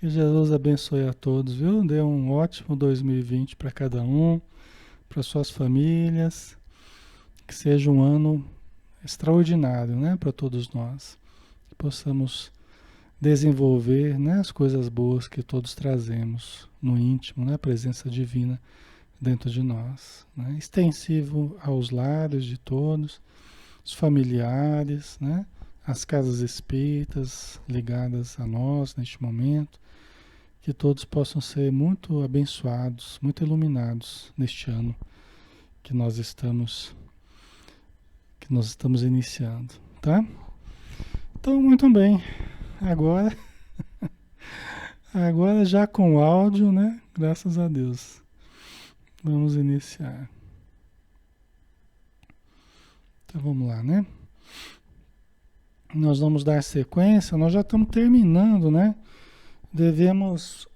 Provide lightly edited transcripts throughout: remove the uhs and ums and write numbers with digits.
Que Jesus abençoe a todos, viu? Dê um ótimo 2020 para cada um, para suas famílias. Que seja um ano extraordinário, né, para todos nós. Que possamos desenvolver, né, as coisas boas que todos trazemos no íntimo, né, a presença divina dentro de nós, né, extensivo aos lares de todos, os familiares, né, as casas espíritas ligadas a nós neste momento, que todos possam ser muito abençoados, muito iluminados neste ano que nós estamos iniciando, tá? Então, muito bem. Agora, agora já com áudio, né? Graças a Deus. Vamos iniciar. Então vamos lá, né? Nós vamos dar sequência, nós já estamos terminando, né? Devemos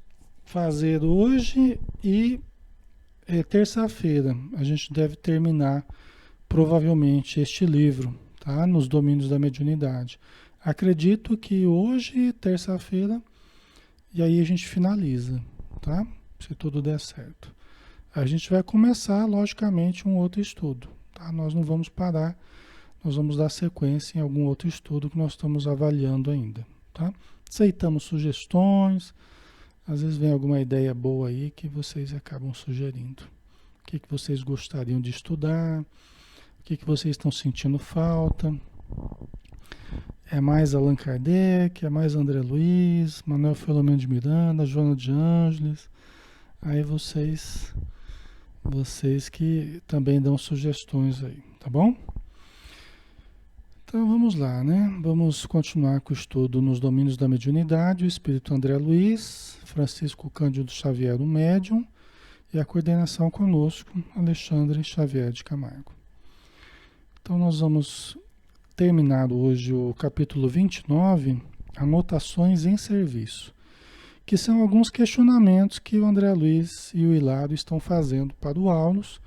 fazer hoje e terça-feira. A gente deve terminar provavelmente este livro, tá? Nos domínios da mediunidade. Acredito que hoje, terça-feira, e aí a gente finaliza, tá? Se tudo der certo. A gente vai começar, logicamente, um outro estudo, tá? Nós não vamos parar, nós vamos dar sequência em algum outro estudo que nós estamos avaliando ainda, tá? Aceitamos sugestões, às vezes vem alguma ideia boa aí que vocês acabam sugerindo. O que vocês gostariam de estudar, o que vocês estão sentindo falta. É mais Allan Kardec, é mais André Luiz, Manuel Filomeno de Miranda, Joana de Ângeles. Aí vocês que também dão sugestões aí, tá bom? Então vamos lá, né? Vamos continuar com o estudo nos domínios da mediunidade, o espírito André Luiz, Francisco Cândido Xavier, o médium, e a coordenação conosco, Alexandre Xavier de Camargo. Então nós vamos terminar hoje o capítulo 29, anotações em serviço, que são alguns questionamentos que o André Luiz e o Hilário estão fazendo para o Aulus,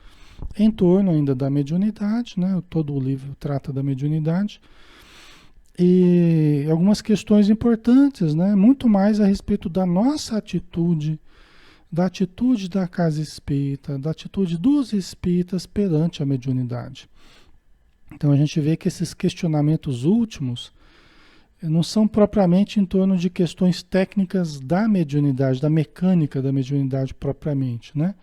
em torno ainda da mediunidade, né? Todo o livro trata da mediunidade, e algumas questões importantes, né? Muito mais a respeito da nossa atitude, da atitude da casa espírita, da atitude dos espíritas perante a mediunidade. Então a gente vê que esses questionamentos últimos não são propriamente em torno de questões técnicas da mediunidade, da mecânica da mediunidade propriamente, né?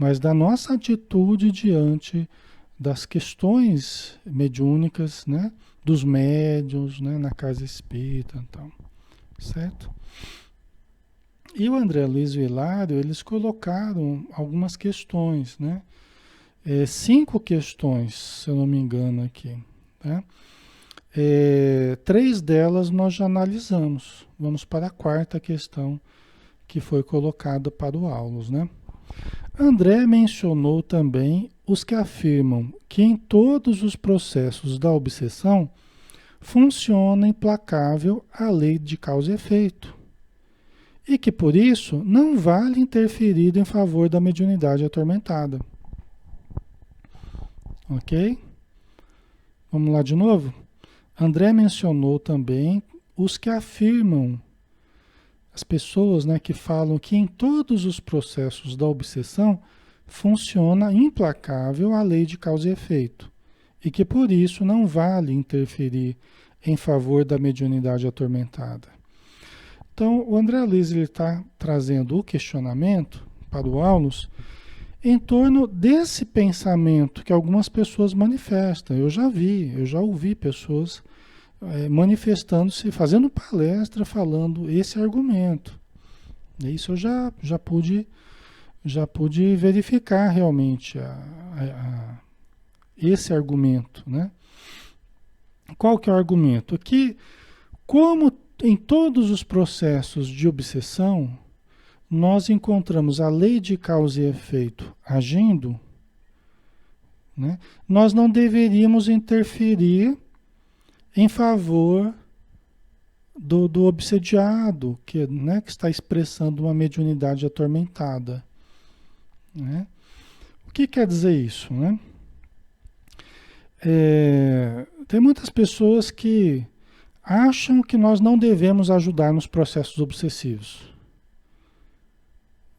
Mas da nossa atitude diante das questões mediúnicas, né? Dos médiuns, né? Na casa espírita e tal, certo? E o André Luiz e o Hilário, eles colocaram algumas questões, né? 5 questões, se eu não me engano aqui, né? 3 delas nós já analisamos. Vamos para a quarta questão que foi colocada para o Aulus, né? André mencionou também os que afirmam que em todos os processos da obsessão funciona implacável a lei de causa e efeito, e que por isso não vale interferir em favor da mediunidade atormentada. Ok? Vamos lá de novo? André mencionou também os que afirmam, as pessoas, né, que falam que em todos os processos da obsessão funciona implacável a lei de causa e efeito, e que por isso não vale interferir em favor da mediunidade atormentada. Então, o André Luiz está trazendo o questionamento para o Aulus em torno desse pensamento que algumas pessoas manifestam. Eu já ouvi pessoas manifestando-se, fazendo palestra, falando esse argumento. Isso eu já pude verificar realmente esse argumento, né? Qual que é o argumento? Que como em todos os processos de obsessão, nós encontramos a lei de causa e efeito agindo, né? Nós não deveríamos interferir em favor do obsediado, né, que está expressando uma mediunidade atormentada, né? O que quer dizer isso, né? Tem muitas pessoas que acham que nós não devemos ajudar nos processos obsessivos,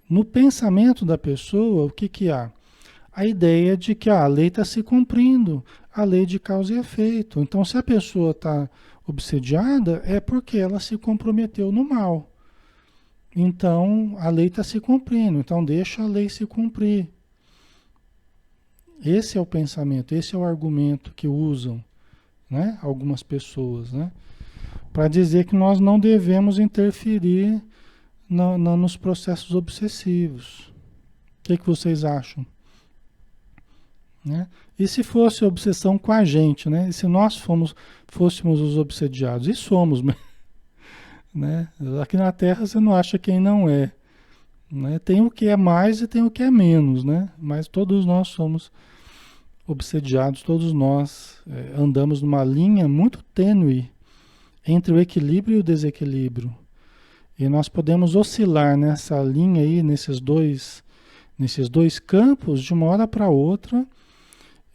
No pensamento da pessoa, o que que há? A ideia de que a lei está se cumprindo, a lei de causa e efeito. Então, se a pessoa está obsediada, é porque ela se comprometeu no mal. Então, a lei está se cumprindo, então deixa a lei se cumprir. Esse é o pensamento, esse é o argumento que usam, né, algumas pessoas, né, para dizer que nós não devemos interferir nos processos obsessivos. O que vocês acham? Né? E se fosse obsessão com a gente, né? E se nós fôssemos os obsediados? E somos, né? Aqui na Terra você não acha quem não é. Né? Tem o que é mais e tem o que é menos, né? Mas todos nós somos obsediados, todos nós andamos numa linha muito tênue entre o equilíbrio e o desequilíbrio. E nós podemos oscilar nessa linha aí, nesses dois campos, de uma hora para outra,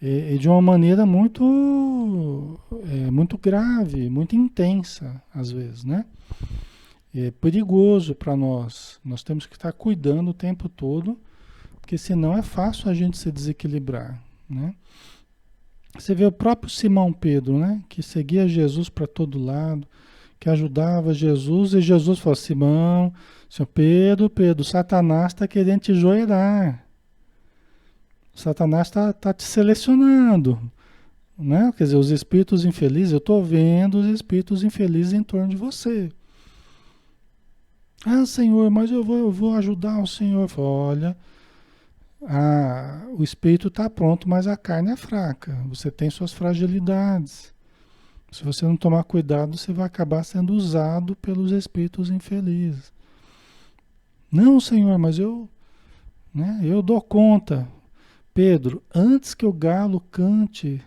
e de uma maneira muito grave, muito intensa, às vezes, né? É perigoso para nós. Nós temos que estar cuidando o tempo todo, porque senão é fácil a gente se desequilibrar, né? Você vê o próprio Simão Pedro, né? Que seguia Jesus para todo lado, que ajudava Jesus, e Jesus falou: Simão, seu Pedro, Satanás está querendo te joelhar. Satanás está te selecionando, né? Quer dizer, os espíritos infelizes, eu estou vendo os espíritos infelizes em torno de você. Ah, Senhor, mas eu vou ajudar o Senhor. Olha, o espírito está pronto, mas a carne é fraca. Você tem suas fragilidades. Se você não tomar cuidado, você vai acabar sendo usado pelos espíritos infelizes. Não, Senhor, mas né, eu dou conta. Pedro, antes que o galo cante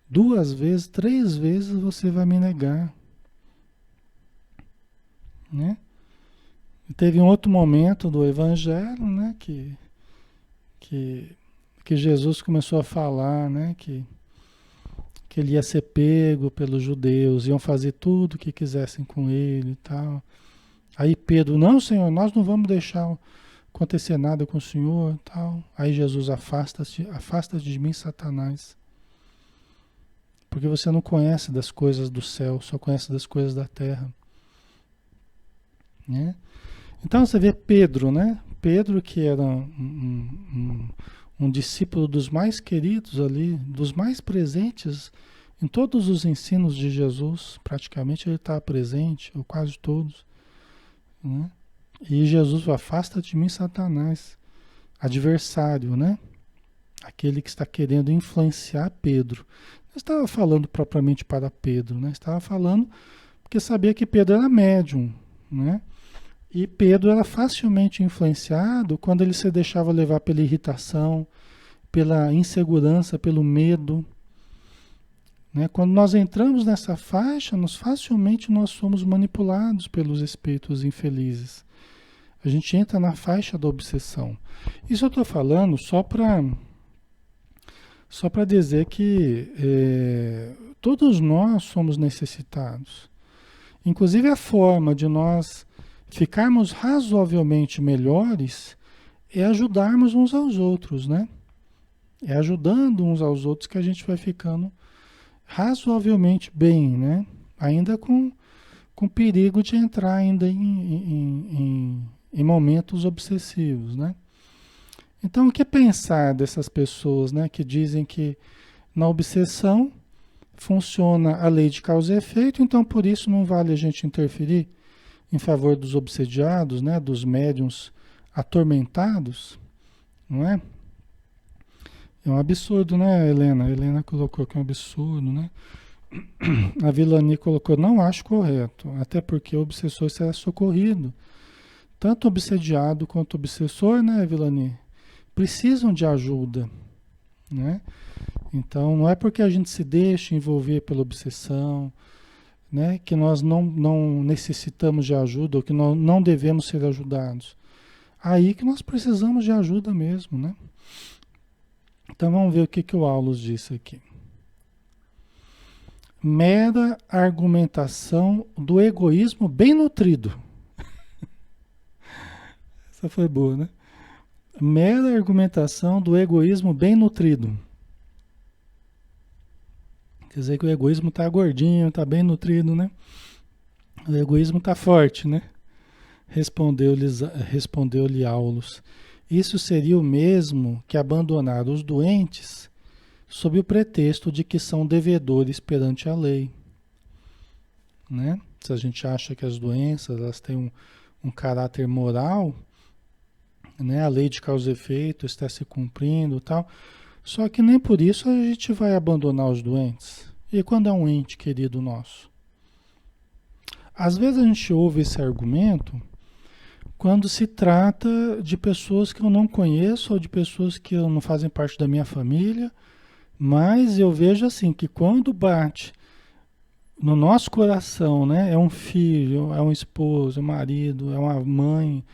2 vezes, 3 vezes, você vai me negar. Né? E teve um outro momento do Evangelho, né, que Jesus começou a falar, né, que ele ia ser pego pelos judeus, iam fazer tudo o que quisessem com ele e tal. Aí Pedro, não, Senhor, nós não vamos deixar acontecer nada com o Senhor, tal. Aí Jesus, afasta de mim, Satanás. Porque você não conhece das coisas do céu, só conhece das coisas da terra. Né? Então você vê Pedro, né? Pedro que era um discípulo dos mais queridos ali, dos mais presentes em todos os ensinos de Jesus, praticamente ele está presente, ou quase todos. Né? E Jesus, afasta de mim, Satanás, adversário, né? Aquele que está querendo influenciar Pedro. Não estava falando propriamente para Pedro, né? Estava falando porque sabia que Pedro era médium, né? E Pedro era facilmente influenciado quando ele se deixava levar pela irritação, pela insegurança, pelo medo. Né? Quando nós entramos nessa faixa, facilmente nós somos manipulados pelos espíritos infelizes. A gente entra na faixa da obsessão. Isso eu estou falando só para dizer que todos nós somos necessitados. Inclusive a forma de nós ficarmos razoavelmente melhores é ajudarmos uns aos outros, né? É ajudando uns aos outros que a gente vai ficando razoavelmente bem, né? Ainda com perigo de entrar ainda em momentos obsessivos, né? Então, o que pensar dessas pessoas, né, que dizem que na obsessão funciona a lei de causa e efeito, então por isso não vale a gente interferir em favor dos obsediados, né, dos médiuns atormentados, não é? É um absurdo, né, Helena? A Helena colocou que é um absurdo, né? A Vilani colocou, não acho correto, até porque o obsessor será socorrido. Tanto obsediado quanto obsessor, né, Vilani? Precisam de ajuda, né? Então, não é porque a gente se deixa envolver pela obsessão, né, que nós não necessitamos de ajuda ou que nós não devemos ser ajudados. Aí que nós precisamos de ajuda mesmo, né? Então, vamos ver o que o Aulus disse aqui. Mera argumentação do egoísmo bem nutrido. Essa foi boa, né? Mera argumentação do egoísmo bem nutrido. Quer dizer que o egoísmo está gordinho, está bem nutrido, né? O egoísmo está forte, né? Respondeu-lhe Aulos. Isso seria o mesmo que abandonar os doentes sob o pretexto de que são devedores perante a lei, né? Se a gente acha que as doenças elas têm um caráter moral, né? A lei de causa e efeito está se cumprindo e tal. Só que nem por isso a gente vai abandonar os doentes. E quando é um ente querido nosso? Às vezes a gente ouve esse argumento quando se trata de pessoas que eu não conheço ou de pessoas que não fazem parte da minha família, mas eu vejo assim que quando bate no nosso coração, né, é um filho, é um esposo, é um marido, é uma mãe,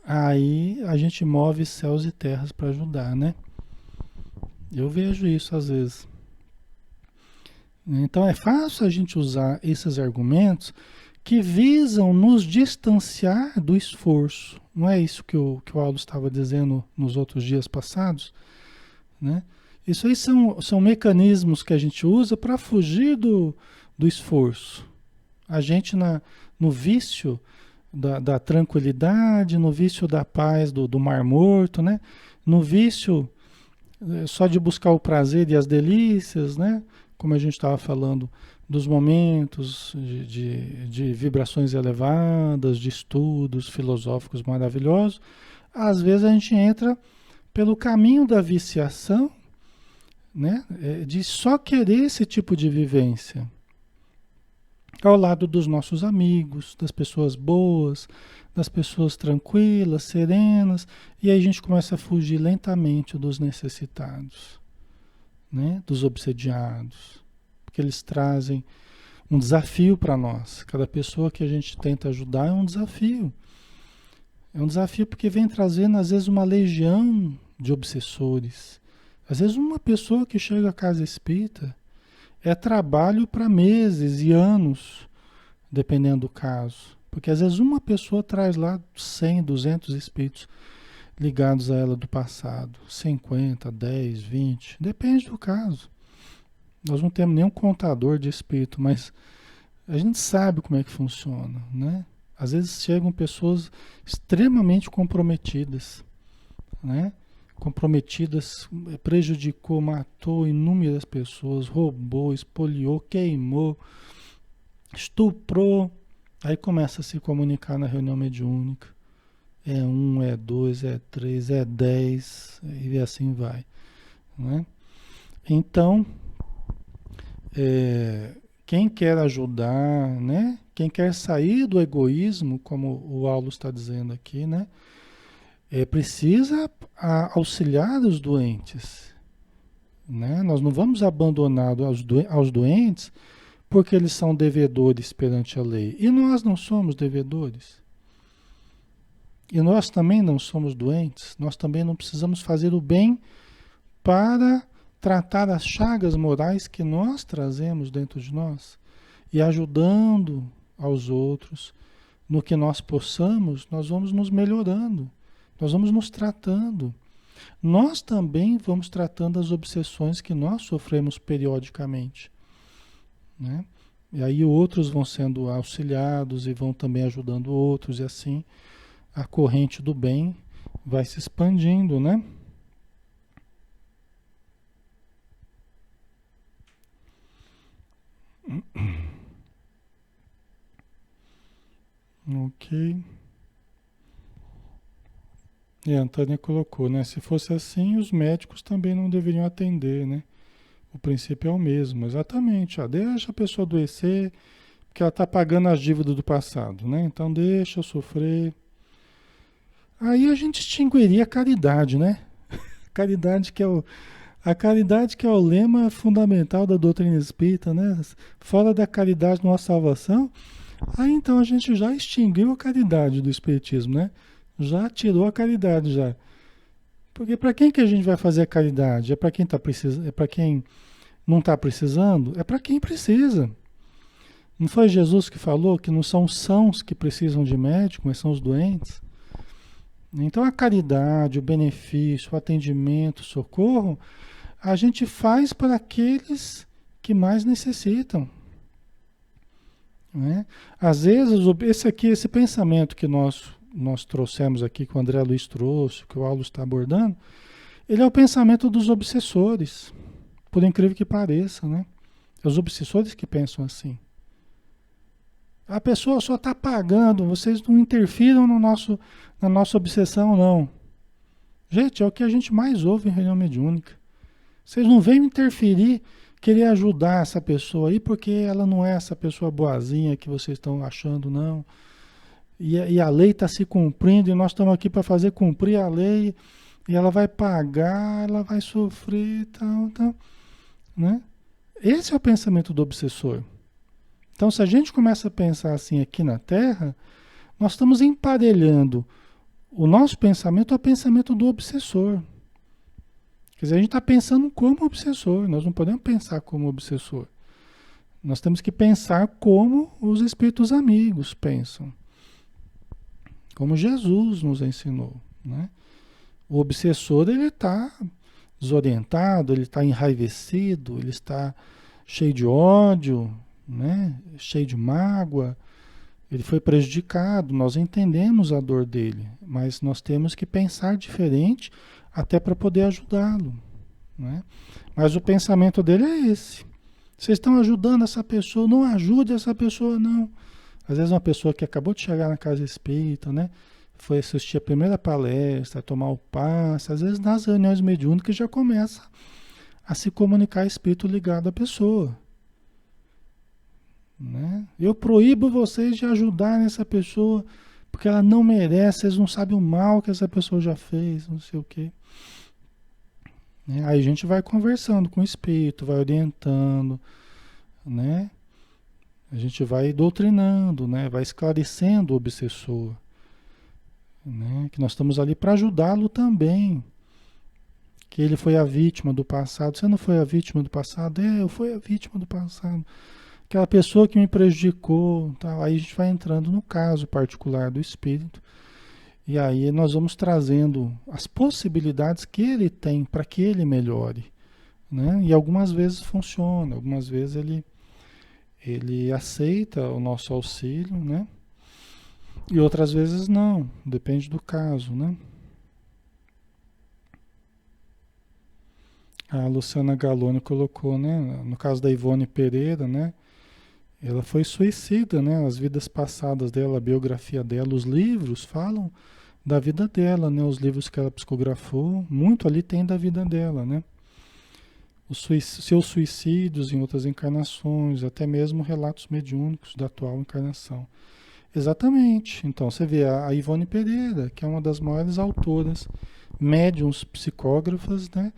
aí a gente move céus e terras para ajudar, né? Eu vejo isso às vezes. Então é fácil a gente usar esses argumentos que visam nos distanciar do esforço. Não é isso que o Aldo estava dizendo nos outros dias passados, né? Isso aí são mecanismos que a gente usa para fugir do esforço. A gente no vício da tranquilidade, no vício da paz do Mar Morto, né? No vício só de buscar o prazer e as delícias, né? Como a gente estava falando, dos momentos de vibrações elevadas, de estudos filosóficos maravilhosos, às vezes a gente entra pelo caminho da viciação, né? De só querer esse tipo de vivência ao lado dos nossos amigos, das pessoas boas, das pessoas tranquilas, serenas, e aí a gente começa a fugir lentamente dos necessitados, né? Dos obsediados, porque eles trazem um desafio para nós. Cada pessoa que a gente tenta ajudar é um desafio. É um desafio porque vem trazendo, às vezes, uma legião de obsessores. Às vezes, uma pessoa que chega à casa espírita é trabalho para meses e anos, dependendo do caso. Porque, às vezes, uma pessoa traz lá 100, 200 espíritos ligados a ela do passado. 50, 10, 20, depende do caso. Nós não temos nenhum contador de espírito, mas a gente sabe como é que funciona, né? Às vezes chegam pessoas extremamente comprometidas, né? Comprometidas, prejudicou, matou inúmeras pessoas, roubou, espoliou, queimou, estuprou. Aí começa a se comunicar na reunião mediúnica. É 1, é 2, é 3, é 10, e assim vai, né? Então, quem quer ajudar, né? Quem quer sair do egoísmo, como o Aulo está dizendo aqui, né? Precisa auxiliar os doentes, né? Nós não vamos abandonar aos doentes porque eles são devedores perante a lei. E nós não somos devedores. E nós também não somos doentes. Nós também não precisamos fazer o bem para tratar as chagas morais que nós trazemos dentro de nós e ajudando aos outros no que nós possamos, nós vamos nos melhorando, nós vamos nos tratando. Nós também vamos tratando as obsessões que nós sofremos periodicamente, né? E aí outros vão sendo auxiliados e vão também ajudando outros, e assim a corrente do bem vai se expandindo, né? Ok. E a Antônia colocou, né? Se fosse assim, os médicos também não deveriam atender, né? O princípio é o mesmo, exatamente. Ó, deixa a pessoa adoecer, porque ela está pagando as dívidas do passado, né? Então deixa sofrer. Aí a gente extinguiria a caridade, né? Caridade que é a caridade que é o lema fundamental da doutrina espírita, né? Fora da caridade não há salvação. Aí então a gente já extinguiu a caridade do espiritismo, né? Já tirou a caridade já. Porque para quem que a gente vai fazer a caridade? É para quem tá precisando, é para quem não está precisando? É para quem precisa. Não foi Jesus que falou que não são os sãos que precisam de médico, mas são os doentes? Então a caridade, o benefício, o atendimento, o socorro, a gente faz para aqueles que mais necessitam, né? Às vezes, esse pensamento que nós trouxemos aqui, que o André Luiz trouxe, que o Aulo está abordando, ele é o pensamento dos obsessores, por incrível que pareça, né? É os obsessores que pensam assim. A pessoa só está pagando, vocês não interfiram na nossa obsessão, não. Gente, é o que a gente mais ouve em reunião mediúnica. Vocês não vêm interferir, querer ajudar essa pessoa aí, porque ela não é essa pessoa boazinha que vocês estão achando, não. E a lei está se cumprindo e nós estamos aqui para fazer cumprir a lei e ela vai pagar, ela vai sofrer e tal, tal, né? Esse é o pensamento do obsessor. Então, se a gente começa a pensar assim aqui na Terra, nós estamos emparelhando o nosso pensamento ao pensamento do obsessor. Quer dizer, a gente está pensando como obsessor, nós não podemos pensar como obsessor. Nós temos que pensar como os espíritos amigos pensam, como Jesus nos ensinou, né? O obsessor, ele está desorientado, ele está enraivecido, ele está cheio de ódio, né? Cheio de mágoa, ele foi prejudicado, nós entendemos a dor dele, mas nós temos que pensar diferente até para poder ajudá-lo, né? Mas o pensamento dele é esse. Vocês estão ajudando essa pessoa, não ajude essa pessoa, não. Às vezes uma pessoa que acabou de chegar na casa espírita, né? Foi assistir a primeira palestra, tomar o passe, às vezes nas reuniões mediúnicas já começa a se comunicar espírito ligado à pessoa, né? Eu proíbo vocês de ajudar essa pessoa, porque ela não merece, vocês não sabem o mal que essa pessoa já fez, não sei o quê. Né? Aí a gente vai conversando com o espírito, vai orientando, né? A gente vai doutrinando, né? Vai esclarecendo o obsessor, né? Que nós estamos ali para ajudá-lo também. Que ele foi a vítima do passado. Você não foi a vítima do passado? É, eu fui a vítima do passado. Aquela pessoa que me prejudicou, tal. Aí a gente vai entrando no caso particular do espírito. E aí nós vamos trazendo as possibilidades que ele tem para que ele melhore, né? E algumas vezes funciona, algumas vezes ele aceita o nosso auxílio, né? E outras vezes não, depende do caso, né? A Luciana Galone colocou, né? No caso da Ivone Pereira, né? Ela foi suicida, né? As vidas passadas dela, a biografia dela, os livros falam da vida dela, né? Os livros que ela psicografou, muito ali tem da vida dela, né? Seus suicídios em outras encarnações, até mesmo relatos mediúnicos da atual encarnação. Exatamente. Então, você vê a Ivone Pereira, que é uma das maiores autoras, médiuns psicógrafas, né,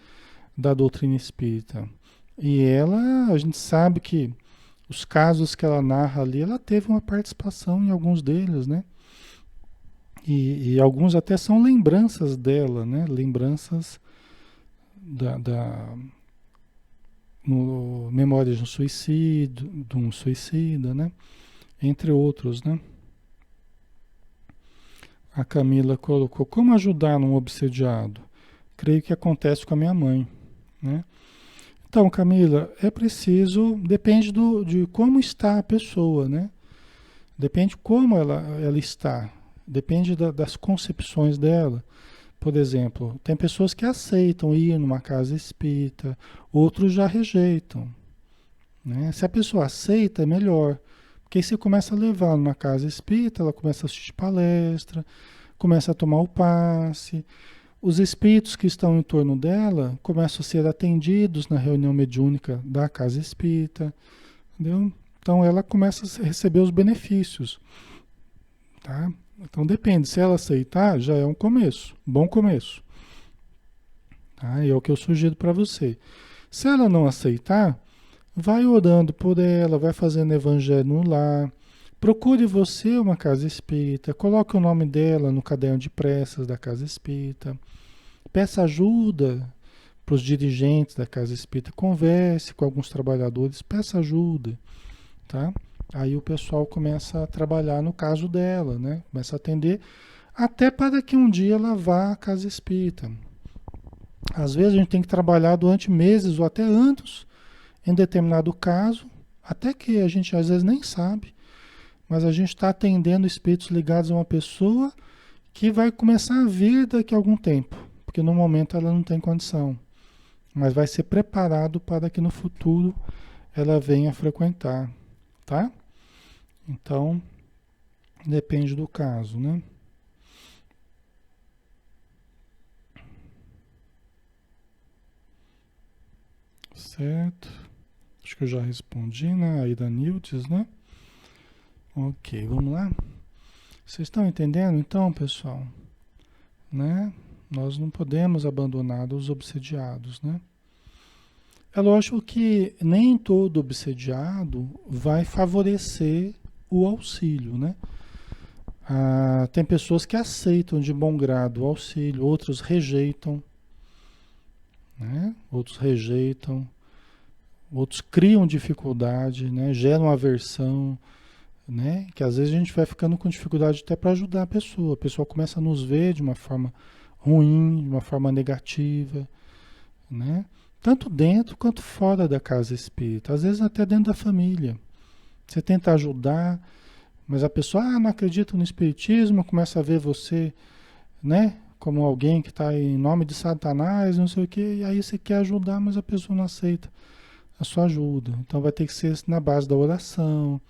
da doutrina espírita. E ela, a gente sabe que os casos que ela narra ali, ela teve uma participação em alguns deles, né? E alguns até são lembranças dela, né? Lembranças da no Memórias de um Suicídio, de um Suicida, né? Entre outros, né? A Camila colocou, como ajudar um obsediado? Creio que acontece com a minha mãe, né? Então, Camila, é preciso, depende de como está a pessoa, né? Depende como ela está, depende das concepções dela. Por exemplo, tem pessoas que aceitam ir numa casa espírita, outros já rejeitam, né? Se a pessoa aceita, é melhor. Porque aí você começa a levar numa casa espírita, ela começa a assistir palestra, começa a tomar o passe. Os espíritos que estão em torno dela começam a ser atendidos na reunião mediúnica da casa espírita, entendeu? Então ela começa a receber os benefícios, tá? Então depende, se ela aceitar, já é um começo, bom começo, tá? E é o que eu sugiro para você. Se ela não aceitar, vai orando por ela, vai fazendo evangelho no lar. Procure você uma casa espírita, coloque o nome dela no caderno de preces da casa espírita. Peça ajuda para os dirigentes da casa espírita, converse com alguns trabalhadores, peça ajuda, tá? Aí o pessoal começa a trabalhar no caso dela, né? Começa a atender até para que um dia ela vá à casa espírita. Às vezes a gente tem que trabalhar durante meses ou até anos em determinado caso, até que a gente às vezes nem sabe, mas a gente está atendendo espíritos ligados a uma pessoa que vai começar a vir daqui a algum tempo, porque no momento ela não tem condição, mas vai ser preparado para que no futuro ela venha frequentar, tá? Então, depende do caso, né? Certo. Acho que eu já respondi, né? Aí da Nildes, né? Ok, vamos lá. Vocês estão entendendo então, pessoal? Né? Nós não podemos abandonar os obsediados, né? É lógico que nem todo obsediado vai favorecer o auxílio, né? Tem pessoas que aceitam de bom grado o auxílio, outros rejeitam, né? Outros rejeitam, outros criam dificuldade, né? Geram aversão, né? Que às vezes a gente vai ficando com dificuldade até para ajudar a pessoa começa a nos ver de uma forma ruim, de uma forma negativa, né? Tanto dentro quanto fora da casa espírita, às vezes até dentro da família. Você tenta ajudar, mas a pessoa não acredita no espiritismo, começa a ver você, né, como alguém que está em nome de Satanás, não sei o quê, e aí você quer ajudar, mas a pessoa não aceita a sua ajuda. Então vai ter que ser na base da oração,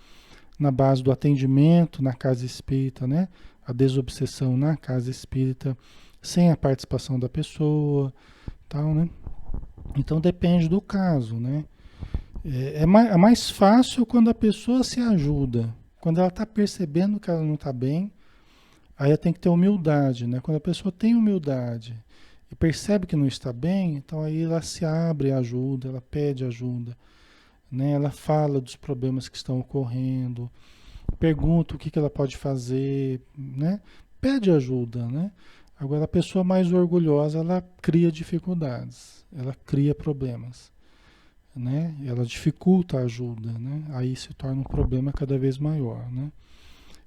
na base do atendimento na casa espírita, né? A desobsessão na casa espírita, sem a participação da pessoa, tal, né? Então depende do caso, né? É mais fácil quando a pessoa se ajuda, quando ela está percebendo que ela não está bem, aí ela tem que ter humildade, né? Quando a pessoa tem humildade e percebe que não está bem, então aí ela se abre a ajuda, ela pede ajuda, né? Ela fala dos problemas que estão ocorrendo, pergunta o que ela pode fazer, né? Pede ajuda, né? Agora a pessoa mais orgulhosa, ela cria dificuldades, ela cria problemas, né? Ela dificulta a ajuda, né? Aí se torna um problema cada vez maior, né?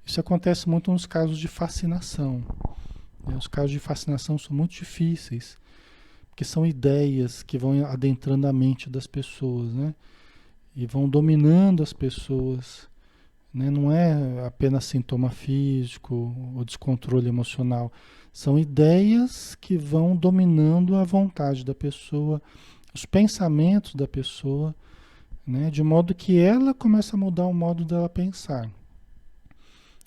Isso acontece muito nos casos de fascinação, né? Os casos de fascinação são muito difíceis, porque são ideias que vão adentrando a mente das pessoas, né? E vão dominando as pessoas, né? Não é apenas sintoma físico ou descontrole emocional. São ideias que vão dominando a vontade da pessoa, os pensamentos da pessoa, né? De modo que ela começa a mudar o modo dela pensar.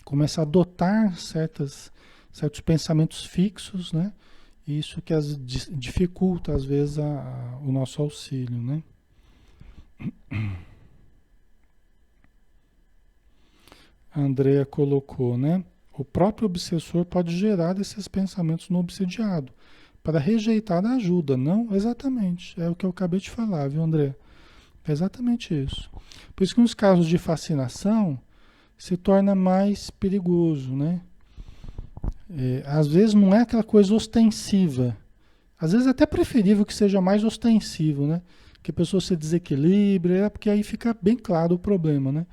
Começa a adotar certos pensamentos fixos, né? Isso que dificulta, às vezes, o nosso auxílio, né? A Andrea colocou, né? O próprio obsessor pode gerar esses pensamentos no obsediado para rejeitar a ajuda, não? Exatamente, é o que eu acabei de falar, viu, André? É exatamente isso. Por isso que nos casos de fascinação se torna mais perigoso, né? Às vezes não é aquela coisa ostensiva, às vezes é até preferível que seja mais ostensivo, né? Que a pessoa se desequilibre, porque aí fica bem claro o problema, né?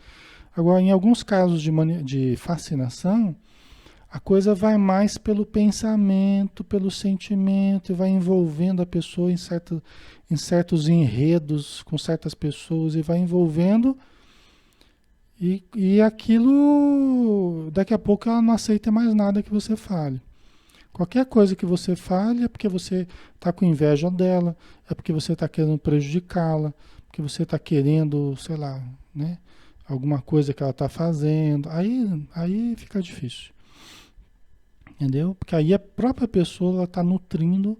Agora, em alguns casos de fascinação, a coisa vai mais pelo pensamento, pelo sentimento, e vai envolvendo a pessoa em certos enredos com certas pessoas, e vai envolvendo, e aquilo, daqui a pouco ela não aceita mais nada que você fale. Qualquer coisa que você fale é porque você está com inveja dela, é porque você está querendo prejudicá-la, porque você está querendo, sei lá, né? Alguma coisa que ela está fazendo. Aí fica difícil. Entendeu? Porque aí a própria pessoa está nutrindo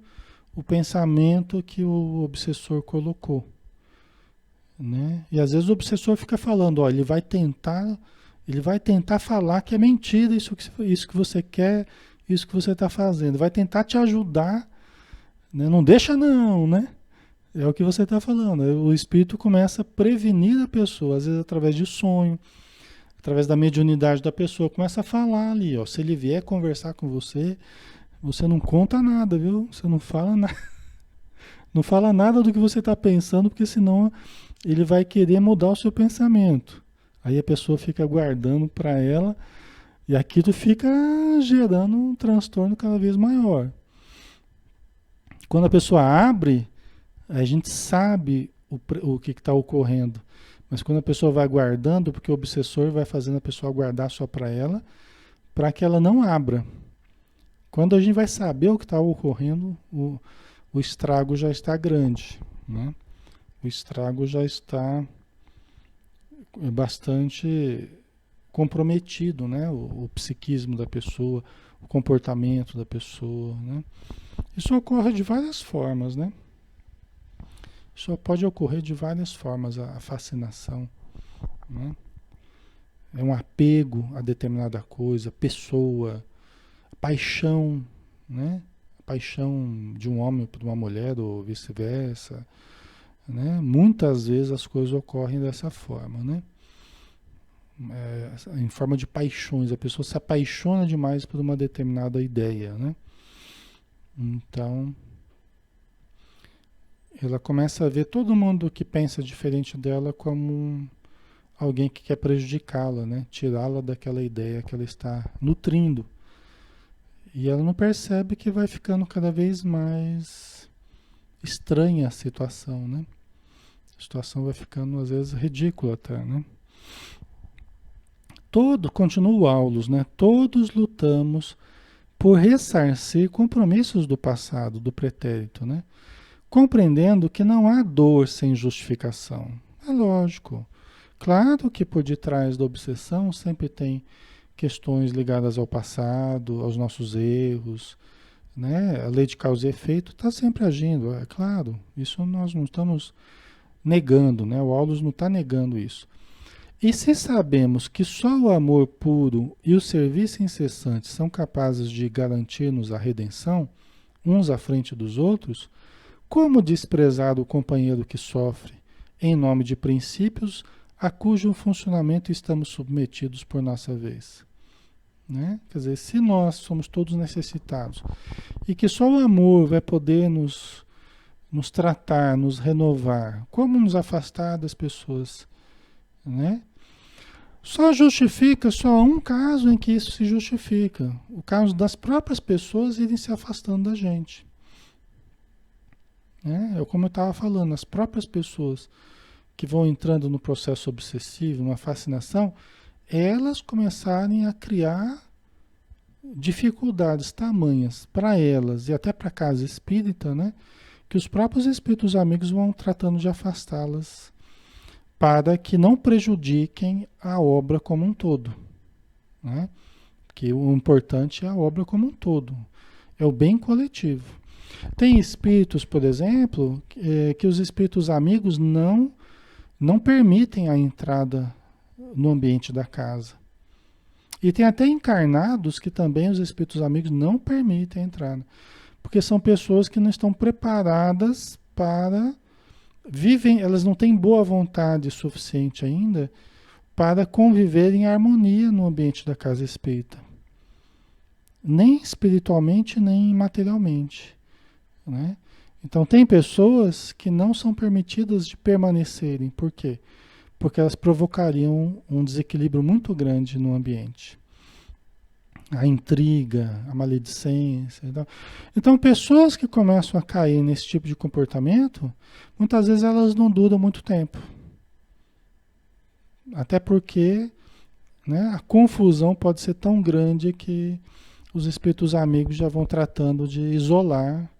o pensamento que o obsessor colocou, né? E às vezes o obsessor fica falando, ó, ele vai tentar falar que é mentira isso que você quer, isso que você está fazendo. Vai tentar te ajudar, né? Não deixa não, né? É o que você está falando. O espírito começa a prevenir a pessoa, às vezes através de sonho, através da mediunidade da pessoa, começa a falar ali, ó. Se ele vier conversar com você, você não conta nada, viu? Você não fala nada. Não fala nada do que você está pensando, porque senão ele vai querer mudar o seu pensamento. Aí a pessoa fica guardando para ela, E aquilo fica gerando um transtorno cada vez maior. Quando a pessoa abre, a gente sabe o que está ocorrendo. Mas quando a pessoa vai guardando, porque o obsessor vai fazendo a pessoa guardar só para que ela não abra. Quando a gente vai saber o que está ocorrendo, o estrago já está grande, né? O estrago já está bastante comprometido, né? O psiquismo da pessoa, o comportamento da pessoa, né? Isso ocorre de várias formas, né? Isso pode ocorrer de várias formas, a fascinação, né? É um apego a determinada coisa, pessoa, paixão, né? Paixão de um homem por uma mulher ou vice-versa, né? Muitas vezes as coisas ocorrem dessa forma, né? Em forma de paixões, a pessoa se apaixona demais por uma determinada ideia, né? Então, ela começa a ver todo mundo que pensa diferente dela como alguém que quer prejudicá-la, né? Tirá-la daquela ideia que ela está nutrindo. E ela não percebe que vai ficando cada vez mais estranha a situação, né? A situação vai ficando às vezes ridícula até, né? Continua o Aulus, né? Todos lutamos por ressarcir compromissos do passado, do pretérito, né? Compreendendo que não há dor sem justificação. É lógico. Claro que por detrás da obsessão sempre tem questões ligadas ao passado, aos nossos erros, né? A lei de causa e efeito está sempre agindo, é claro. Isso nós não estamos negando, né? O Aulus não está negando isso. E se sabemos que só o amor puro e o serviço incessante são capazes de garantir-nos a redenção, uns à frente dos outros, como desprezar o companheiro que sofre, em nome de princípios a cujo funcionamento estamos submetidos por nossa vez? Né? Quer dizer, se nós somos todos necessitados e que só o amor vai poder nos tratar, nos renovar, como nos afastar das pessoas, né? Só justifica só um caso em que isso se justifica. O caso das próprias pessoas irem se afastando da gente. Né? Como eu estava falando, as próprias pessoas que vão entrando no processo obsessivo, numa fascinação, elas começarem a criar dificuldades tamanhas para elas e até para a casa espírita, né? Que os próprios espíritos amigos vão tratando de afastá-las para que não prejudiquem a obra como um todo, né? Porque o importante é a obra como um todo, é o bem coletivo. Tem espíritos, por exemplo, que os espíritos amigos não permitem a entrada no ambiente da casa. E tem até encarnados que também os espíritos amigos não permitem a entrada, porque são pessoas que não estão preparadas para vivem, elas não têm boa vontade suficiente ainda para conviver em harmonia no ambiente da casa espírita. Nem espiritualmente, nem materialmente, né? Então tem pessoas que não são permitidas de permanecerem. Por quê? Porque elas provocariam um desequilíbrio muito grande no ambiente. A intriga, a maledicência. Então, pessoas que começam a cair nesse tipo de comportamento, muitas vezes elas não duram muito tempo. Até porque, né, a confusão pode ser tão grande que os espíritos amigos já vão tratando de isolar,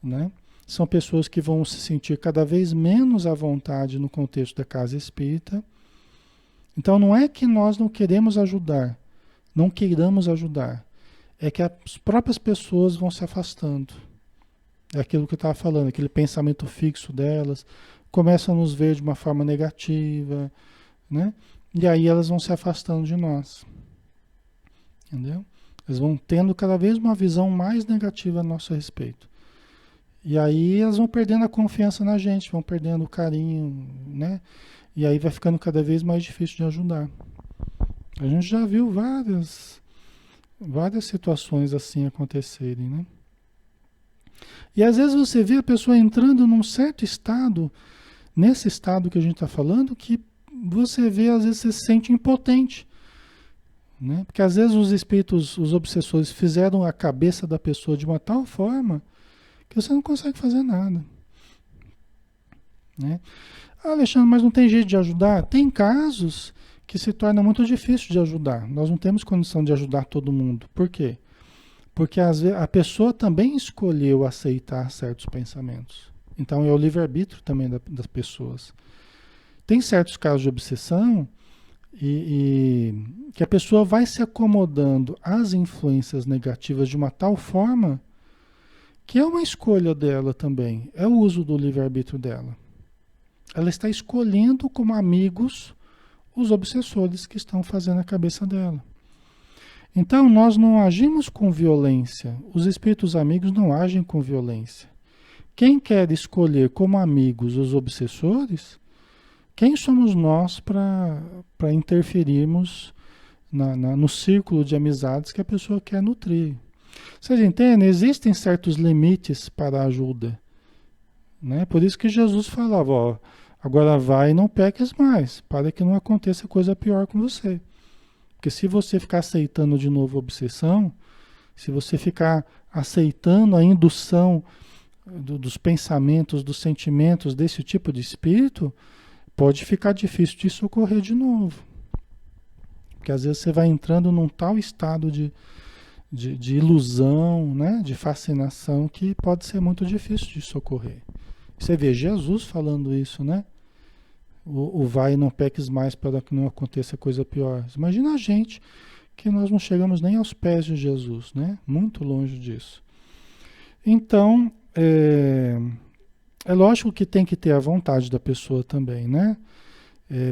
né? São pessoas que vão se sentir cada vez menos à vontade no contexto da casa espírita. Então, não é que nós não queremos ajudar, não queiramos ajudar, é que as próprias pessoas vão se afastando. É aquilo que eu estava falando, aquele pensamento fixo delas, começam a nos ver de uma forma negativa, né? E aí elas vão se afastando de nós. Entendeu? Elas vão tendo cada vez uma visão mais negativa a nosso respeito. E aí elas vão perdendo a confiança na gente, vão perdendo o carinho, né? E aí vai ficando cada vez mais difícil de ajudar. A gente já viu várias situações assim acontecerem, né? E às vezes você vê a pessoa entrando num certo estado, nesse estado que a gente está falando, que você vê, às vezes você se sente impotente, né? Porque às vezes os espíritos, os obsessores fizeram a cabeça da pessoa de uma tal forma que você não consegue fazer nada, né? Ah, Alexandre, mas não tem jeito de ajudar? Tem casos que se torna muito difícil de ajudar. Nós não temos condição de ajudar todo mundo. Por quê? Porque às vezes a pessoa também escolheu aceitar certos pensamentos. Então é o livre-arbítrio também das pessoas. Tem certos casos de obsessão que a pessoa vai se acomodando às influências negativas de uma tal forma que é uma escolha dela também. É o uso do livre-arbítrio dela. Ela está escolhendo como amigos os obsessores que estão fazendo a cabeça dela. Então nós não agimos com violência. Os espíritos amigos não agem com violência. Quem quer escolher como amigos os obsessores, quem somos nós para interferirmos no círculo de amizades que a pessoa quer nutrir? Vocês entendem? Existem certos limites para a ajuda, né? Por isso que Jesus falava, ó, agora vai e não peques mais, para que não aconteça coisa pior com você. Porque se você ficar aceitando de novo a obsessão, se você ficar aceitando a indução dos pensamentos, dos sentimentos desse tipo de espírito, pode ficar difícil de socorrer de novo. Porque às vezes você vai entrando num tal estado de ilusão, né? De fascinação, que pode ser muito difícil de socorrer. Você vê Jesus falando isso, né? O vai e não peques mais para que não aconteça coisa pior. Imagina a gente que nós não chegamos nem aos pés de Jesus, né? Muito longe disso. Então, é lógico que tem que ter a vontade da pessoa também, né?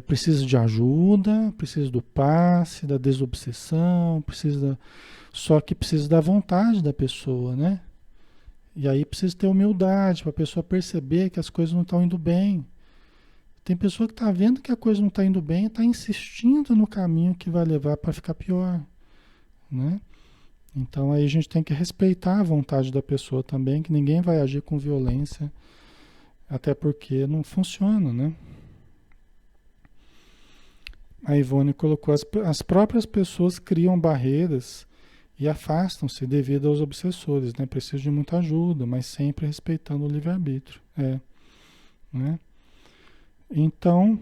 Precisa de ajuda, precisa do passe, da desobsessão, só que precisa da vontade da pessoa, né? E aí precisa ter humildade para a pessoa perceber que as coisas não estão indo bem. Tem pessoa que está vendo que a coisa não está indo bem e está insistindo no caminho que vai levar para ficar pior, né? Então aí a gente tem que respeitar a vontade da pessoa também, que ninguém vai agir com violência, até porque não funciona, né? A Ivone colocou, as próprias pessoas criam barreiras e afastam-se devido aos obsessores, né? Precisam de muita ajuda, mas sempre respeitando o livre-arbítrio, né? Então,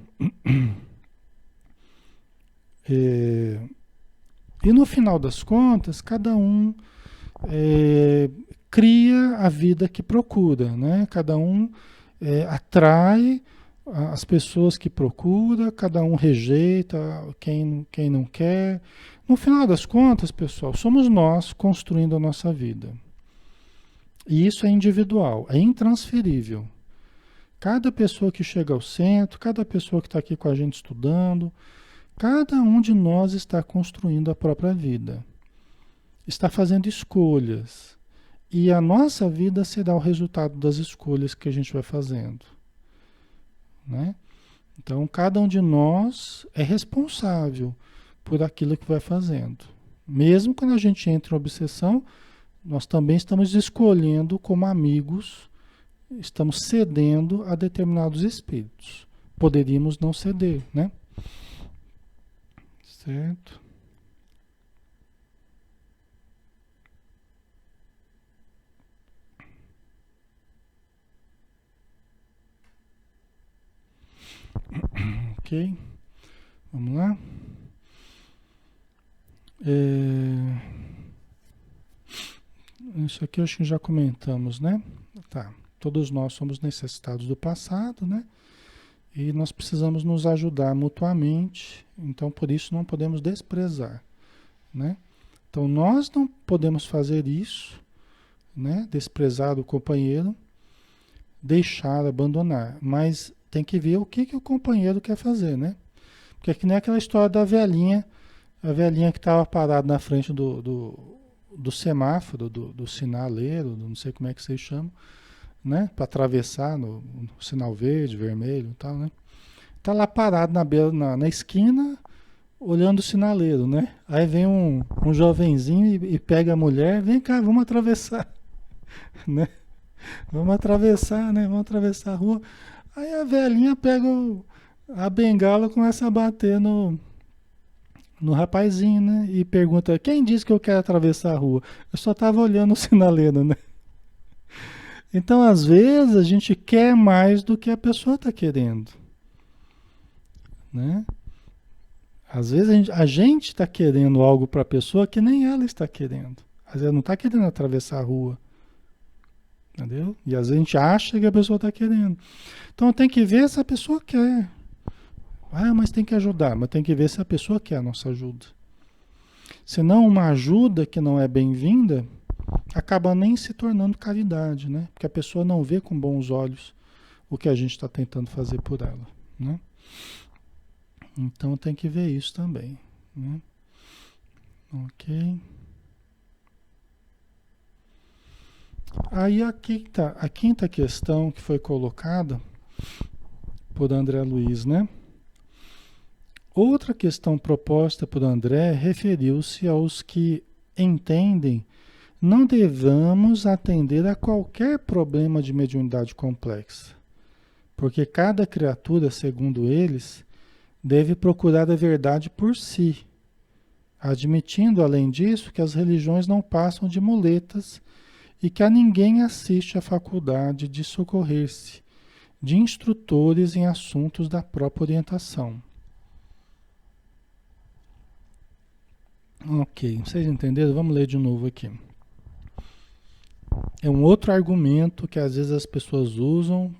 e no final das contas, cada um cria a vida que procura, né? Cada um atrai as pessoas que procura, cada um rejeita quem não quer. No final das contas, pessoal, somos nós construindo a nossa vida. E isso é individual, é intransferível. Cada pessoa que chega ao centro, cada pessoa que está aqui com a gente estudando, cada um de nós está construindo a própria vida. Está fazendo escolhas. E a nossa vida será o resultado das escolhas que a gente vai fazendo, né? Então, cada um de nós é responsável por aquilo que vai fazendo. Mesmo quando a gente entra em obsessão, nós também estamos escolhendo como amigos, estamos cedendo a determinados espíritos. Poderíamos não ceder, né? Certo? Ok? Vamos lá? Isso aqui eu acho que já comentamos, né? Tá. Todos nós somos necessitados do passado, né? E nós precisamos nos ajudar mutuamente, então por isso não podemos desprezar, né? Então nós não podemos fazer isso, né? Desprezar o companheiro, deixar, abandonar, mas tem que ver o que o companheiro quer fazer, né? Porque é que nem aquela história da velhinha, a velhinha que estava parada na frente do semáforo, do sinaleiro, não sei como é que vocês chamam, né? Para atravessar no sinal verde, vermelho e tal, né? Tá lá parado na esquina, olhando o sinaleiro, né? Aí vem um jovenzinho e pega a mulher, vem cá, vamos atravessar, né? Vamos atravessar, né? Vamos atravessar a rua. Aí a velhinha pega a bengala e começa a bater no rapazinho, né? E pergunta: quem disse que eu quero atravessar a rua? Eu só estava olhando o sinaleiro, né? Então, às vezes, a gente quer mais do que a pessoa está querendo, né? Às vezes a gente está querendo algo para a pessoa que nem ela está querendo. Às vezes não está querendo atravessar a rua, entendeu? E às vezes a gente acha que a pessoa está querendo. Então tem que ver se a pessoa quer. Ah, mas tem que ajudar, mas tem que ver se a pessoa quer a nossa ajuda. Senão uma ajuda que não é bem-vinda acaba nem se tornando caridade, né? Porque a pessoa não vê com bons olhos o que a gente está tentando fazer por ela, né? Então tem que ver isso também, né? Ok. Aí a quinta questão que foi colocada por André Luiz, né? Outra questão proposta por André referiu-se aos que entendem não devamos atender a qualquer problema de mediunidade complexa, porque cada criatura, segundo eles, deve procurar a verdade por si, admitindo, além disso, que as religiões não passam de muletas e que a ninguém assiste a faculdade de socorrer-se de instrutores em assuntos da própria orientação. Ok, vocês entenderam? Vamos ler de novo aqui. É um outro argumento que às vezes as pessoas usam,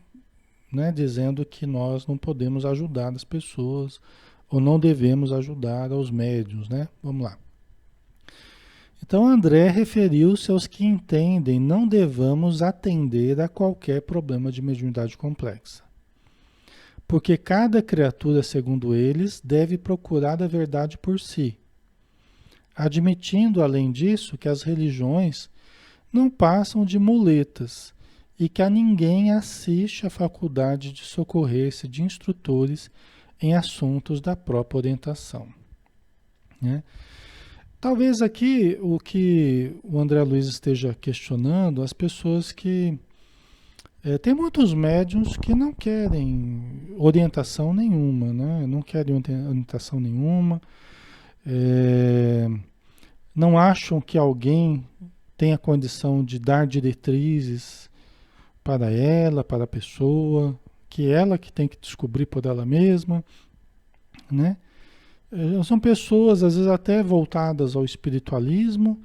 né, dizendo que nós não podemos ajudar as pessoas ou não devemos ajudar aos médiuns, né? Vamos lá. Então André referiu-se aos que entendem não devamos atender a qualquer problema de mediunidade complexa. Porque cada criatura, segundo eles, deve procurar a verdade por si, admitindo, além disso, que as religiões não passam de muletas e que a ninguém assiste a faculdade de socorrer-se de instrutores em assuntos da própria orientação, né? Talvez aqui o que o André Luiz esteja questionando, as pessoas que... tem muitos médiuns que não querem orientação nenhuma, né? Não querem orientação nenhuma, não acham que alguém tem a condição de dar diretrizes para ela, para a pessoa, que ela que tem que descobrir por ela mesma, né? São pessoas, às vezes, até voltadas ao espiritualismo,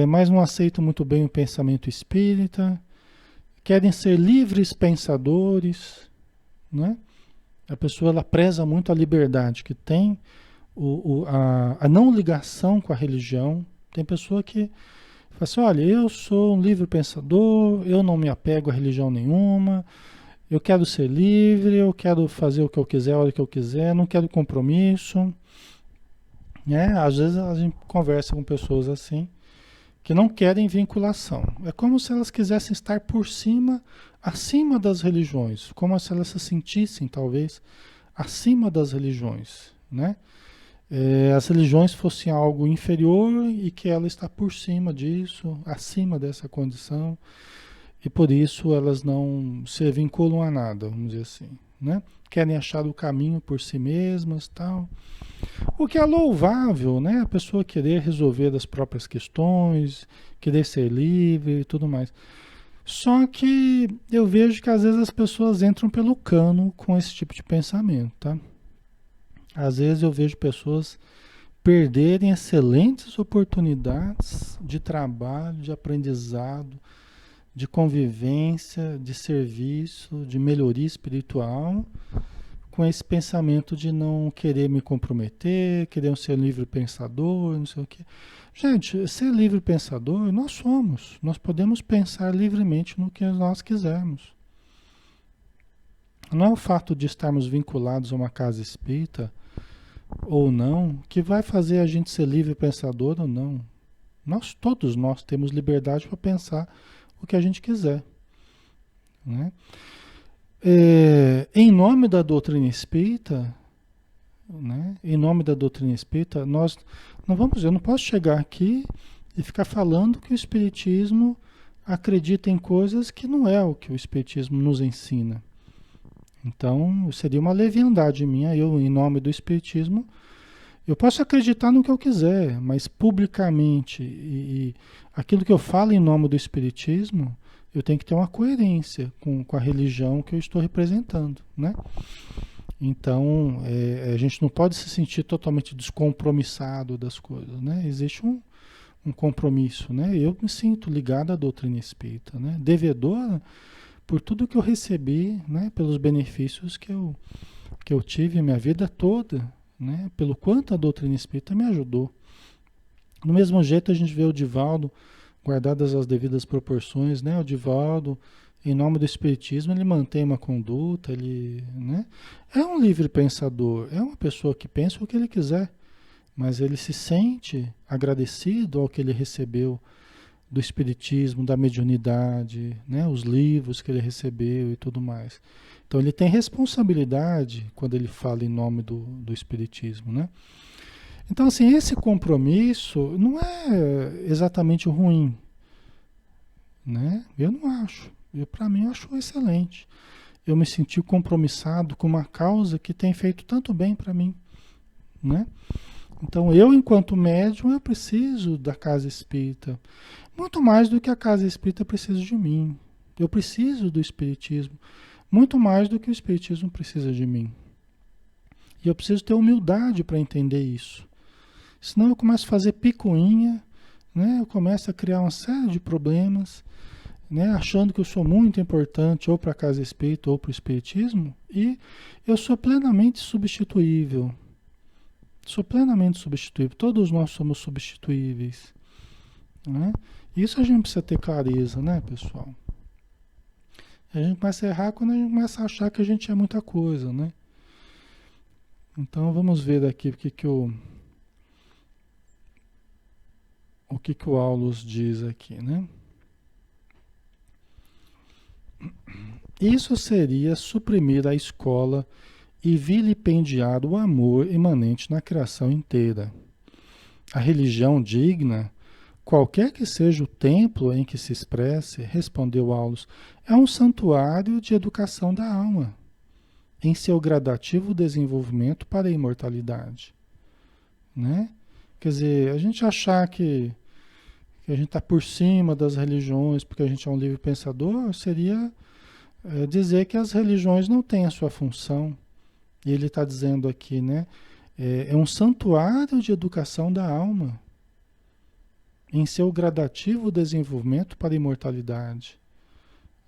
mas não aceitam muito bem o pensamento espírita, querem ser livres pensadores, né? A pessoa ela preza muito a liberdade que tem, a não ligação com a religião. Tem pessoa que fala assim: olha, eu sou um livre pensador, eu não me apego a religião nenhuma, eu quero ser livre, eu quero fazer o que eu quiser, a hora que eu quiser, não quero compromisso, né? Às vezes a gente conversa com pessoas assim, que não querem vinculação. É como se elas quisessem estar por cima, acima das religiões, como se elas se sentissem, talvez, acima das religiões, né? As religiões fossem algo inferior e que ela está por cima disso, acima dessa condição, e por isso elas não se vinculam a nada, vamos dizer assim, né? Querem achar o caminho por si mesmas, tal. O que é louvável, né? A pessoa querer resolver as próprias questões, querer ser livre e tudo mais. Só que eu vejo que às vezes as pessoas entram pelo cano com esse tipo de pensamento, tá? Às vezes eu vejo pessoas perderem excelentes oportunidades de trabalho, de aprendizado, de convivência, de serviço, de melhoria espiritual, com esse pensamento de não querer me comprometer, querer ser livre pensador, não sei o quê. Gente, ser livre pensador, nós somos. Nós podemos pensar livremente no que nós quisermos. Não é o fato de estarmos vinculados a uma casa espírita ou não que vai fazer a gente ser livre pensador ou não. Todos nós temos liberdade para pensar o que a gente quiser, né? Em nome da doutrina espírita, né? Em nome da doutrina espírita, nós não vamos, eu não posso chegar aqui e ficar falando que o espiritismo acredita em coisas que não é o que o espiritismo nos ensina. Então, seria uma leviandade minha, eu, em nome do espiritismo, Eu posso acreditar no que eu quiser, mas publicamente e aquilo que eu falo em nome do Espiritismo, eu tenho que ter uma coerência com a religião que eu estou representando, né? Então, a gente não pode se sentir totalmente descompromissado das coisas, né? Existe um compromisso, né? Eu me sinto ligado à doutrina espírita, né? Devedor por tudo que eu recebi, né? Pelos benefícios que eu tive a minha vida toda, né? Pelo quanto a doutrina espírita me ajudou. Do mesmo jeito a gente vê o Divaldo, guardadas as devidas proporções, né? O Divaldo, em nome do espiritismo, ele mantém uma conduta, ele, né? É um livre pensador, é uma pessoa que pensa o que ele quiser, mas ele se sente agradecido ao que ele recebeu do espiritismo, da mediunidade, né? Os livros que ele recebeu e tudo mais. Então ele tem responsabilidade quando ele fala em nome do espiritismo, né? Então, assim, esse compromisso não é exatamente ruim, né? Eu não acho. Para mim, eu acho excelente. Eu me senti compromissado com uma causa que tem feito tanto bem para mim, né? Então, eu, enquanto médium, eu preciso da casa espírita. Muito mais do que a casa espírita precisa de mim. Eu preciso do espiritismo. Muito mais do que o espiritismo precisa de mim. E eu preciso ter humildade para entender isso. Senão eu começo a fazer picuinha, né? Eu começo a criar uma série de problemas, né? Achando que eu sou muito importante ou para a casa espírita ou para o espiritismo, e eu sou plenamente substituível. Sou plenamente substituível. Todos nós somos substituíveis, né? Isso a gente precisa ter clareza, né, pessoal? A gente começa a errar quando a gente começa a achar que a gente é muita coisa, né? Então vamos ver daqui o que que o Aulus diz aqui, né? Isso seria suprimir a escola e vilipendiar o amor imanente na criação inteira. A religião digna, qualquer que seja o templo em que se expresse, respondeu Aulus, é um santuário de educação da alma, em seu gradativo desenvolvimento para a imortalidade, né? Quer dizer, a gente achar que a gente está por cima das religiões porque a gente é um livre pensador seria dizer que as religiões não têm a sua função. E ele está dizendo aqui, né? É um santuário de educação da alma, em seu gradativo desenvolvimento para a imortalidade,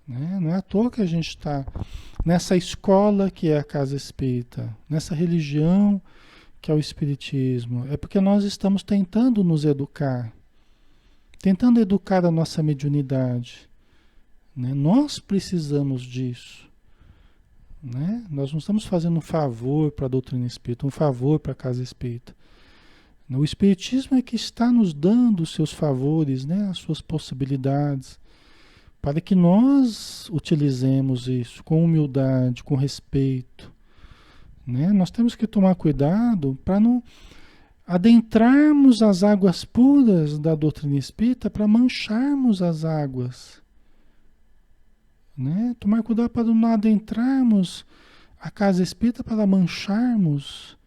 né? Não é à toa que a gente está nessa escola que é a casa espírita, nessa religião que é o espiritismo. É porque nós estamos tentando nos educar, tentando educar a nossa mediunidade, né? Nós precisamos disso, né? Nós não estamos fazendo um favor para a doutrina espírita, um favor para a casa espírita. O espiritismo é que está nos dando os seus favores, né? As suas possibilidades, para que nós utilizemos isso com humildade, com respeito, né? Nós temos que tomar cuidado para não adentrarmos as águas puras da doutrina espírita para mancharmos as águas, né? Tomar cuidado para não adentrarmos a casa espírita para mancharmos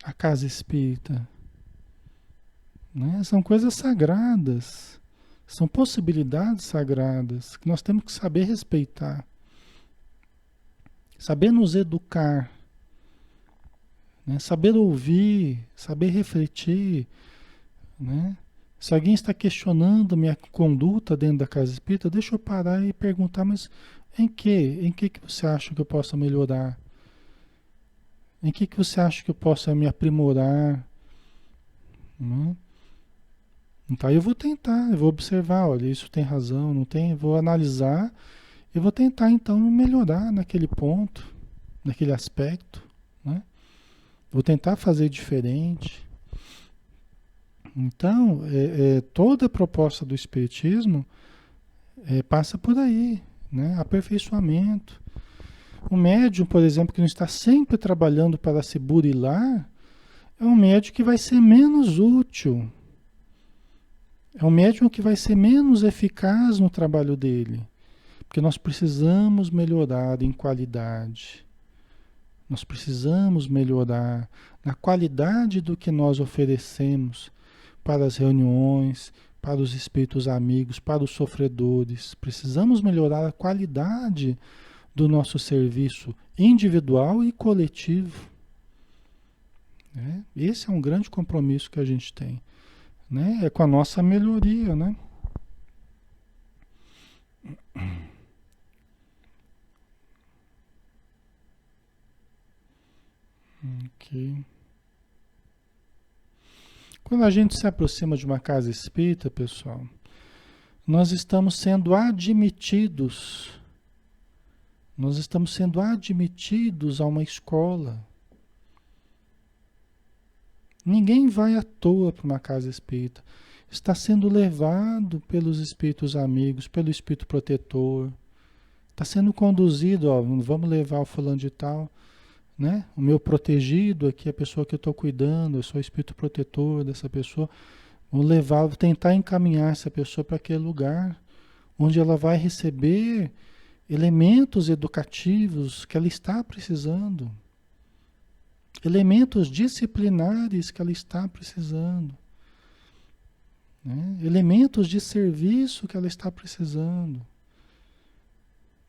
a casa espírita, né? São coisas sagradas, são possibilidades sagradas que nós temos que saber respeitar, saber nos educar, né? Saber ouvir, saber refletir, né? Se alguém está questionando minha conduta dentro da casa espírita, deixa eu parar e perguntar, mas em que você acha que eu possa melhorar? Em que você acha que eu possa me aprimorar? Né? Então eu vou tentar, eu vou observar, olha, isso tem razão, não tem, eu vou analisar e vou tentar então melhorar naquele ponto, naquele aspecto, né? Vou tentar fazer diferente. Então, toda a proposta do Espiritismo passa por aí, né? Aperfeiçoamento. O médium, por exemplo, que não está sempre trabalhando para se burilar, é um médium que vai ser menos útil. É um médium que vai ser menos eficaz no trabalho dele. Porque nós precisamos melhorar em qualidade, Nós precisamos melhorar na qualidade do que nós oferecemos para as reuniões, para os espíritos amigos, para os sofredores. Precisamos melhorar a qualidade do nosso serviço individual e coletivo, né? Esse é um grande compromisso que a gente tem, né? É com a nossa melhoria, né? Ok. Quando a gente se aproxima de uma casa espírita, pessoal, nós estamos sendo admitidos. Nós estamos sendo admitidos a uma escola. Ninguém vai à toa para uma casa espírita. Está sendo levado pelos espíritos amigos, pelo espírito protetor. Está sendo conduzido, ó, vamos levar o fulano de tal, né? O meu protegido aqui, a pessoa que eu estou cuidando, eu sou o espírito protetor dessa pessoa. Vou levar, vou tentar encaminhar essa pessoa para aquele lugar onde ela vai receber elementos educativos que ela está precisando, elementos disciplinares que ela está precisando, né? Elementos de serviço que ela está precisando.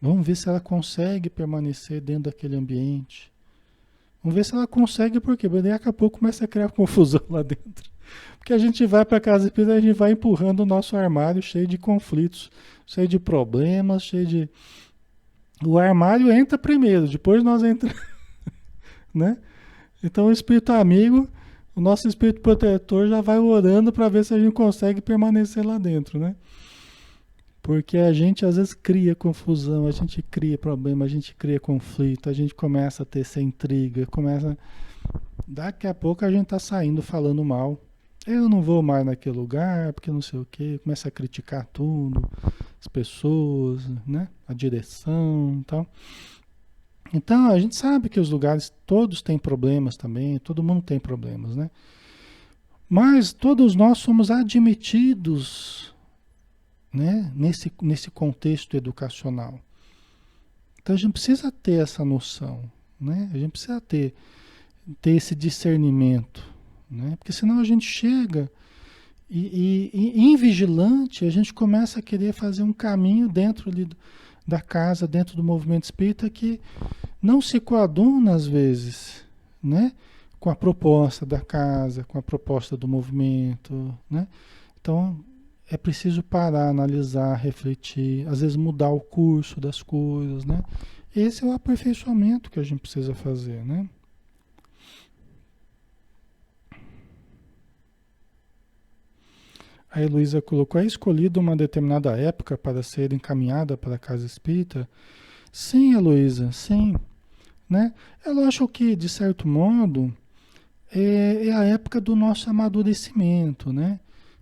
Vamos ver se ela consegue permanecer dentro daquele ambiente. Vamos ver se ela consegue, porque daqui a pouco começa a criar confusão lá dentro. Porque a gente vai para casa espírita, a gente vai empurrando o nosso armário cheio de conflitos, cheio de problemas, cheio de... O armário entra primeiro, depois nós entramos, né? Então o espírito amigo, o nosso espírito protetor já vai orando para ver se a gente consegue permanecer lá dentro, né? Porque a gente às vezes cria confusão, a gente cria problema, a gente cria conflito, a gente começa a ter essa intriga, começa... Daqui a pouco a gente tá saindo falando mal. Eu não vou mais naquele lugar, porque não sei o quê, começa a criticar tudo, as pessoas, né? A direção e tal. Então, a gente sabe que os lugares todos têm problemas também, todo mundo tem problemas, né? Mas todos nós somos admitidos, né? Nesse contexto educacional. Então, a gente precisa ter essa noção, né? A gente precisa ter esse discernimento, né? Porque senão a gente chega e invigilante, a gente começa a querer fazer um caminho dentro ali da casa, dentro do movimento espírita, que não se coaduna às vezes, né? Com a proposta da casa, com a proposta do movimento, né? Então é preciso parar, analisar, refletir, às vezes mudar o curso das coisas, né? Esse é o aperfeiçoamento que a gente precisa fazer, né? A Heloísa colocou: é escolhida uma determinada época para ser encaminhada para a casa espírita? Sim, Heloísa, sim. Né? Eu acho que, de certo modo, é a época do nosso amadurecimento, né?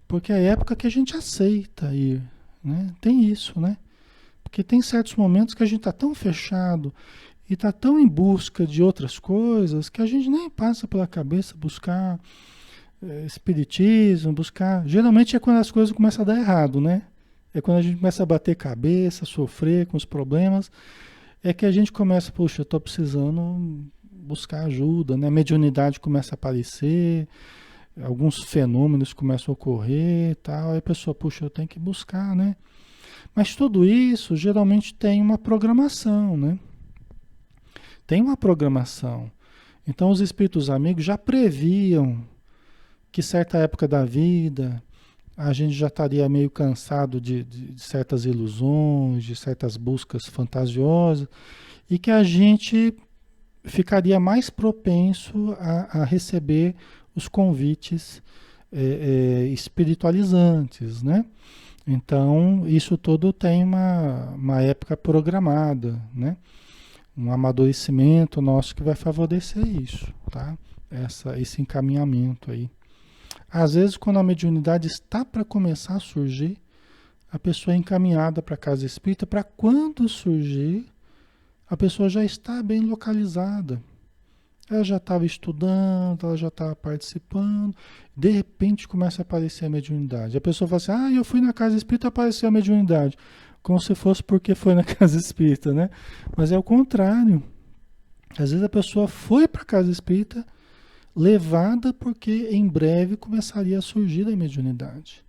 Porque é a época que a gente aceita ir, né? Tem isso, né? Porque tem certos momentos que a gente está tão fechado e está tão em busca de outras coisas que a gente nem passa pela cabeça buscar espiritismo, buscar... Geralmente é quando as coisas começam a dar errado, né? É quando a gente começa a bater cabeça, sofrer com os problemas, é que a gente começa, puxa, eu estou precisando buscar ajuda, né? A mediunidade começa a aparecer, alguns fenômenos começam a ocorrer e tal, aí a pessoa, puxa, eu tenho que buscar, né? Mas tudo isso geralmente tem uma programação, né? Tem uma programação. Então os espíritos amigos já previam que certa época da vida a gente já estaria meio cansado de certas ilusões, de certas buscas fantasiosas, e que a gente ficaria mais propenso a receber os convites espiritualizantes, né? Então, isso tudo tem uma época programada, né? Um amadurecimento nosso que vai favorecer isso, tá? Esse encaminhamento aí. Às vezes, quando a mediunidade está para começar a surgir, a pessoa é encaminhada para a casa espírita, para quando surgir, a pessoa já está bem localizada. Ela já estava estudando, ela já estava participando, de repente começa a aparecer a mediunidade. A pessoa fala assim, eu fui na casa espírita e apareceu a mediunidade. Como se fosse porque foi na casa espírita, né? Mas é o contrário. Às vezes a pessoa foi para a casa espírita levada porque em breve começaria a surgir a mediunidade.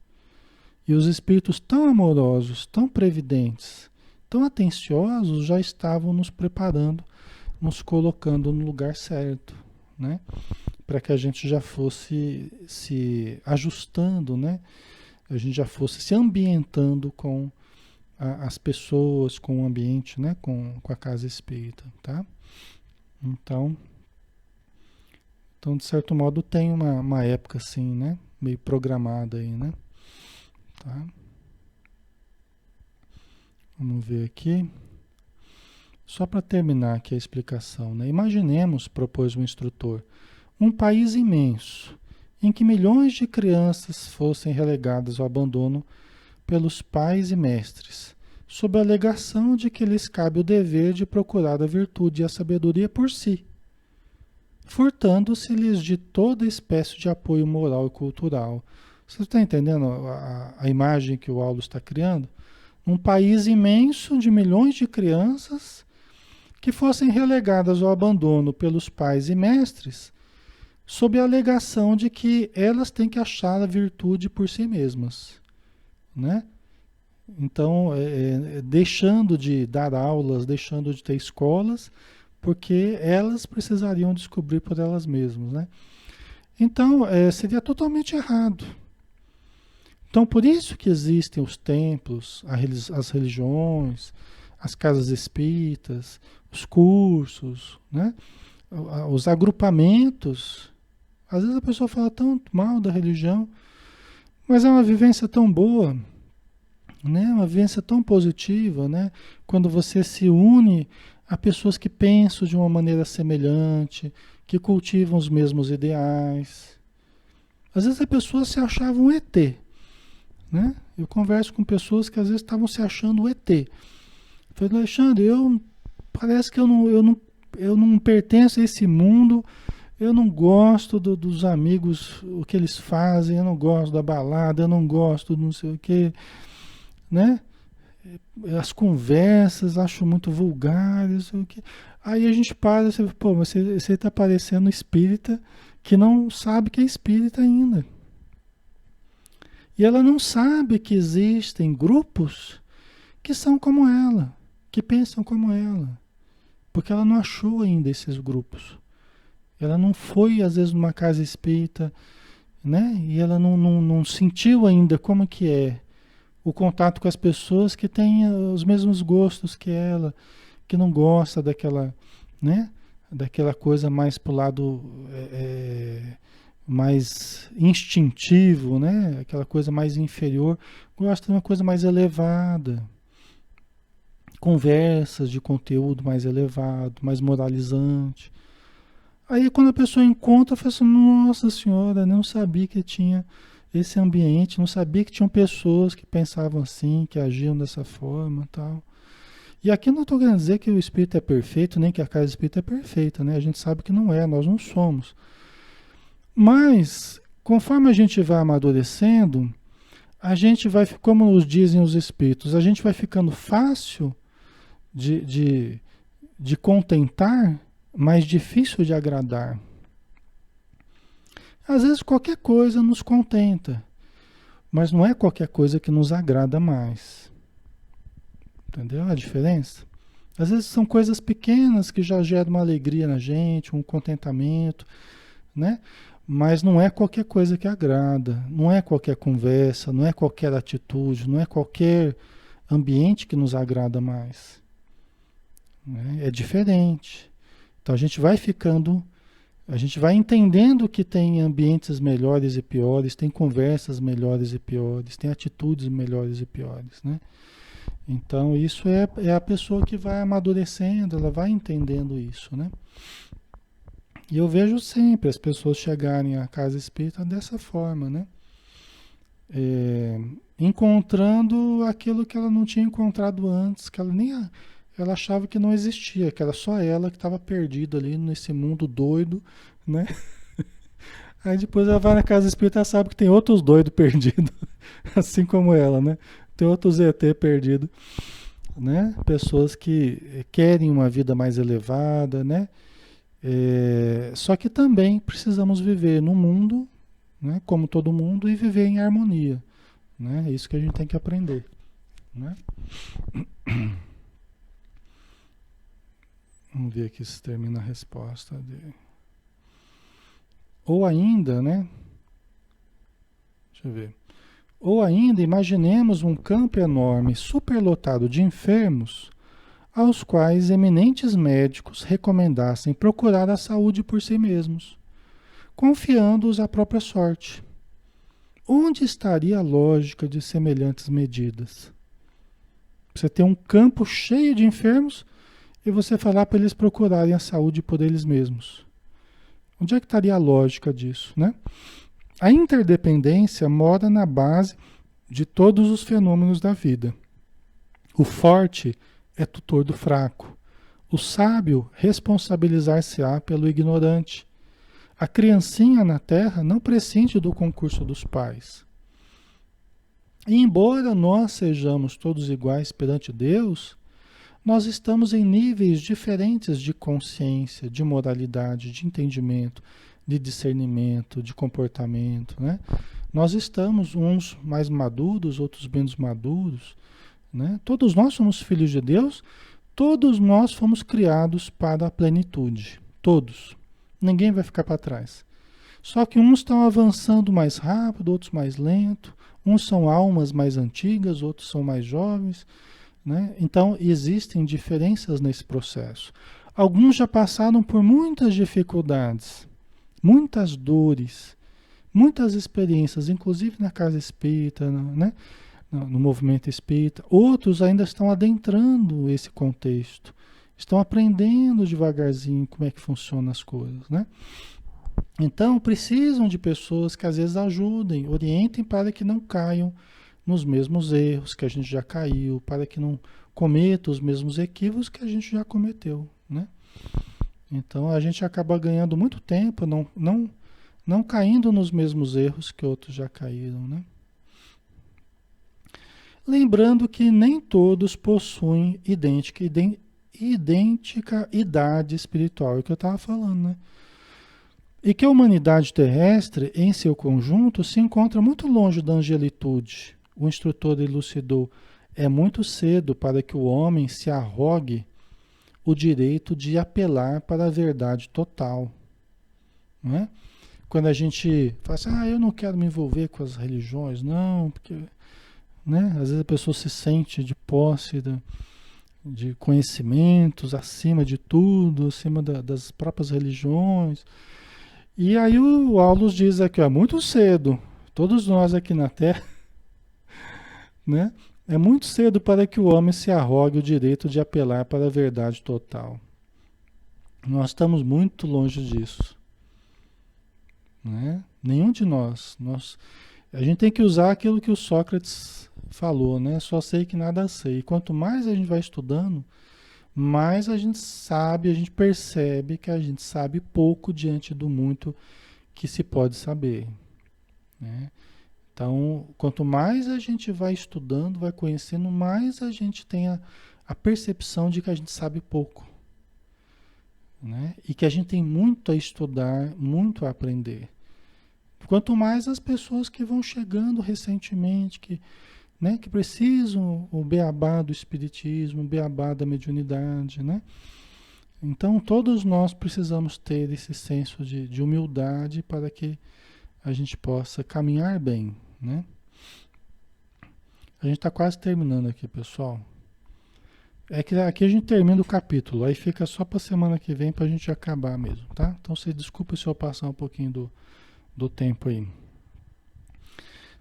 E os espíritos tão amorosos, tão previdentes, tão atenciosos já estavam nos preparando, nos colocando no lugar certo, né? Para que a gente já fosse se ajustando, né? A gente já fosse se ambientando com as pessoas, com o ambiente, né? Com a casa espírita, tá? Então, de certo modo, tem uma época assim, né? Meio programada aí, né? Tá? Vamos ver aqui. Só para terminar aqui a explicação, né? Imaginemos, propôs o instrutor, um país imenso, em que milhões de crianças fossem relegadas ao abandono pelos pais e mestres, sob a alegação de que lhes cabe o dever de procurar a virtude e a sabedoria por si, furtando-se-lhes de toda espécie de apoio moral e cultural. Você está entendendo a imagem que o Aulo está criando? Um país imenso de milhões de crianças que fossem relegadas ao abandono pelos pais e mestres, sob a alegação de que elas têm que achar a virtude por si mesmas, né? Então, deixando de dar aulas, deixando de ter escolas, porque elas precisariam descobrir por elas mesmas, né? Então, seria totalmente errado. Então, por isso que existem os templos, as religiões, as casas espíritas, os cursos, né? Os agrupamentos. Às vezes a pessoa fala tão mal da religião, mas é uma vivência tão boa, né? Uma vivência tão positiva, né? Quando você se une a pessoas que pensam de uma maneira semelhante, que cultivam os mesmos ideais. Às vezes a pessoa se achava um ET, né? Eu converso com pessoas que às vezes estavam se achando um ET. Eu falei, Alexandre, parece que eu não pertenço a esse mundo, eu não gosto dos amigos, o que eles fazem, eu não gosto da balada, eu não gosto do não sei o quê, né? As conversas acho muito vulgares, o que. Aí a gente para e você, pô, você está parecendo espírita que não sabe que é espírita ainda. E ela não sabe que existem grupos que são como ela, que pensam como ela, porque ela não achou ainda esses grupos. Ela não foi, às vezes, numa casa espírita, né? E ela não sentiu ainda como que é o contato com as pessoas que têm os mesmos gostos que ela, que não gosta daquela, né? Daquela coisa mais pro lado mais instintivo, né? Aquela coisa mais inferior. Gosta de uma coisa mais elevada. Conversas de conteúdo mais elevado, mais moralizante. Aí quando a pessoa encontra, fala assim, nossa senhora, não sabia que tinha esse ambiente, não sabia que tinham pessoas que pensavam assim, que agiam dessa forma e tal. E aqui não estou querendo dizer que o espírito é perfeito, nem que a casa espírita é perfeita, né? A gente sabe que não é, nós não somos. Mas, conforme a gente vai amadurecendo, a gente vai, como nos dizem os espíritos, a gente vai ficando fácil de contentar, mas difícil de agradar. Às vezes qualquer coisa nos contenta, mas não é qualquer coisa que nos agrada mais. Entendeu a diferença? Às vezes são coisas pequenas que já geram uma alegria na gente, um contentamento, né? Mas não é qualquer coisa que agrada, não é qualquer conversa, não é qualquer atitude, não é qualquer ambiente que nos agrada mais. Né? É diferente. Então a gente vai ficando, a gente vai entendendo que tem ambientes melhores e piores, tem conversas melhores e piores, tem atitudes melhores e piores, né? Então isso é a pessoa que vai amadurecendo, ela vai entendendo isso, né? E eu vejo sempre as pessoas chegarem à casa espírita dessa forma, né? Encontrando aquilo que ela não tinha encontrado antes, que ela achava que não existia, que era só ela que estava perdida ali nesse mundo doido, né? Aí depois ela vai na casa espírita e sabe que tem outros doidos perdidos, assim como ela, né? Tem outros ET perdidos, né? Pessoas que querem uma vida mais elevada, né? Só que também precisamos viver no mundo, né, como todo mundo, e viver em harmonia. Né? É isso que a gente tem que aprender. Né? Vamos ver aqui se termina a resposta dele. Ou ainda, né? Deixa eu ver. Ou ainda, imaginemos um campo enorme, superlotado de enfermos, aos quais eminentes médicos recomendassem procurar a saúde por si mesmos, confiando-os à própria sorte. Onde estaria a lógica de semelhantes medidas? Você tem um campo cheio de enfermos e você falar para eles procurarem a saúde por eles mesmos. Onde é que estaria a lógica disso, né? A interdependência mora na base de todos os fenômenos da vida. O forte é tutor do fraco. O sábio responsabilizar-se-á pelo ignorante. A criancinha na terra não prescinde do concurso dos pais. E embora nós sejamos todos iguais perante Deus, nós estamos em níveis diferentes de consciência, de moralidade, de entendimento, de discernimento, de comportamento, né? Nós estamos uns mais maduros, outros menos maduros, né? Todos nós somos filhos de Deus, todos nós fomos criados para a plenitude, todos. Ninguém vai ficar para trás. Só que uns estão avançando mais rápido, outros mais lento, uns são almas mais antigas, outros são mais jovens, né? Então existem diferenças nesse processo. Alguns já passaram por muitas dificuldades, muitas dores, muitas experiências, inclusive na casa espírita, né? No movimento espírita. Outros ainda estão adentrando esse contexto, estão aprendendo devagarzinho como é que funcionam as coisas, né? Então precisam de pessoas que às vezes ajudem, orientem para que não caiam nos mesmos erros que a gente já caiu, para que não cometa os mesmos equívocos que a gente já cometeu, né? Então a gente acaba ganhando muito tempo não caindo nos mesmos erros que outros já caíram, né? Lembrando que nem todos possuem idêntica idade espiritual, é o que eu estava falando, né? E que a humanidade terrestre, em seu conjunto, se encontra muito longe da angelitude. O instrutor elucidou: é muito cedo para que o homem se arrogue o direito de apelar para a verdade total. Não é? Quando a gente fala assim, eu não quero me envolver com as religiões, não, porque, né? Às vezes a pessoa se sente de posse de conhecimentos acima de tudo, acima das próprias religiões. E aí o Aulus diz aqui, muito cedo, todos nós aqui na Terra, né? É muito cedo para que o homem se arrogue o direito de apelar para a verdade total. Nós estamos muito longe disso, né? Nenhum de nós. A gente tem que usar aquilo que o Sócrates falou, né? Só sei que nada sei. E quanto mais a gente vai estudando, mais a gente sabe, a gente percebe que a gente sabe pouco diante do muito que se pode saber, né? Então, quanto mais a gente vai estudando, vai conhecendo, mais a gente tem a percepção de que a gente sabe pouco, né? E que a gente tem muito a estudar, muito a aprender. Quanto mais as pessoas que vão chegando recentemente, né, que precisam o beabá do espiritismo, o beabá da mediunidade, né? Então todos nós precisamos ter esse senso de humildade para que a gente possa caminhar bem, né? A gente está quase terminando aqui, pessoal. É que aqui a gente termina o capítulo, aí fica só para a semana que vem para a gente acabar mesmo, tá? Então você desculpa se eu passar um pouquinho do tempo aí.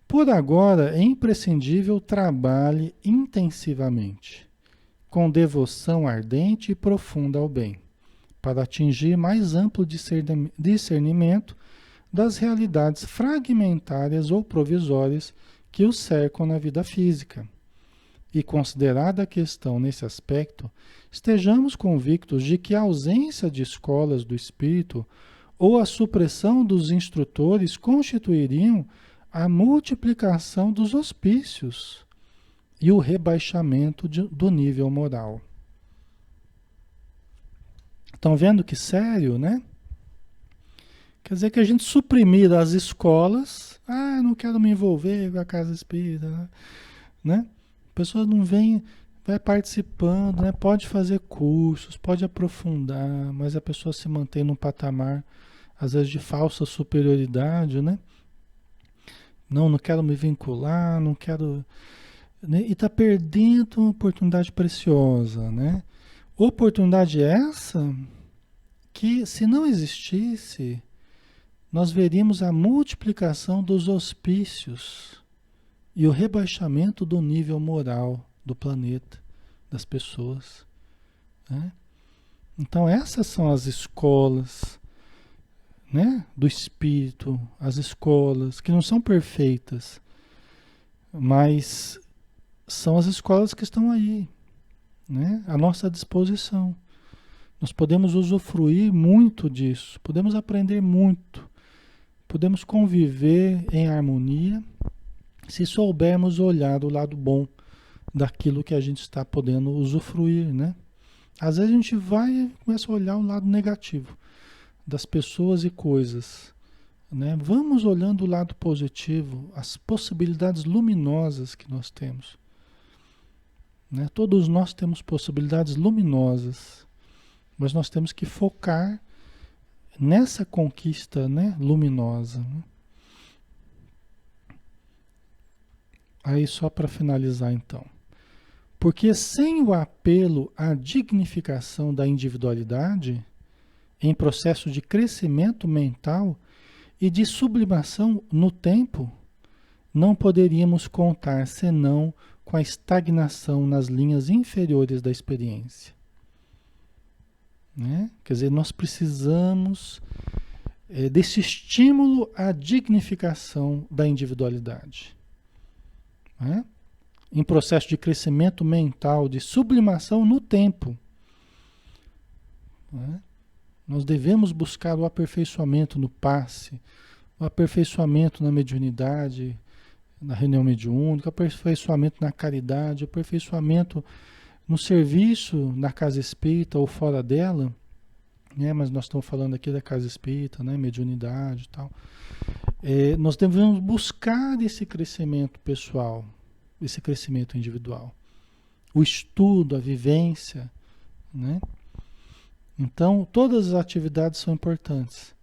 Por agora, é imprescindível trabalhe intensivamente, com devoção ardente e profunda ao bem, para atingir mais amplo discernimento das realidades fragmentárias ou provisórias que o cercam na vida física. E considerada a questão nesse aspecto, estejamos convictos de que a ausência de escolas do espírito ou a supressão dos instrutores constituiriam a multiplicação dos hospícios e o rebaixamento do nível moral. Estão vendo que sério, né? Quer dizer que a gente suprimir as escolas, não quero me envolver com a casa espírita, né? A pessoa não vem, vai participando, né? Pode fazer cursos, pode aprofundar, mas a pessoa se mantém num patamar, às vezes, de falsa superioridade, né? Não, não quero me vincular, não quero, né? E está perdendo uma oportunidade preciosa, né? Oportunidade essa que, se não existisse, nós veríamos a multiplicação dos hospícios e o rebaixamento do nível moral do planeta, das pessoas, né? Então essas são as escolas, né, do espírito, as escolas que não são perfeitas, mas são as escolas que estão aí, né, à nossa disposição. Nós podemos usufruir muito disso, podemos aprender muito, podemos conviver em harmonia se soubermos olhar o lado bom daquilo que a gente está podendo usufruir, né? Às vezes a gente vai e começa a olhar o lado negativo das pessoas e coisas, né? Vamos olhando o lado positivo, as possibilidades luminosas que nós temos, né? Todos nós temos possibilidades luminosas, mas nós temos que focar nessa conquista, né, luminosa, né? Aí só para finalizar então. Porque sem o apelo à dignificação da individualidade, em processo de crescimento mental e de sublimação no tempo, não poderíamos contar senão com a estagnação nas linhas inferiores da experiência, né? Quer dizer, nós precisamos desse estímulo à dignificação da individualidade, né? Em processo de crescimento mental, de sublimação no tempo, né? Nós devemos buscar o aperfeiçoamento no passe, o aperfeiçoamento na mediunidade, na reunião mediúnica, o aperfeiçoamento na caridade, o aperfeiçoamento no serviço na casa espírita ou fora dela, né? Mas nós estamos falando aqui da casa espírita, né? Mediunidade e tal. Nós devemos buscar esse crescimento pessoal, esse crescimento individual, o estudo, a vivência, né? Então, todas as atividades são importantes,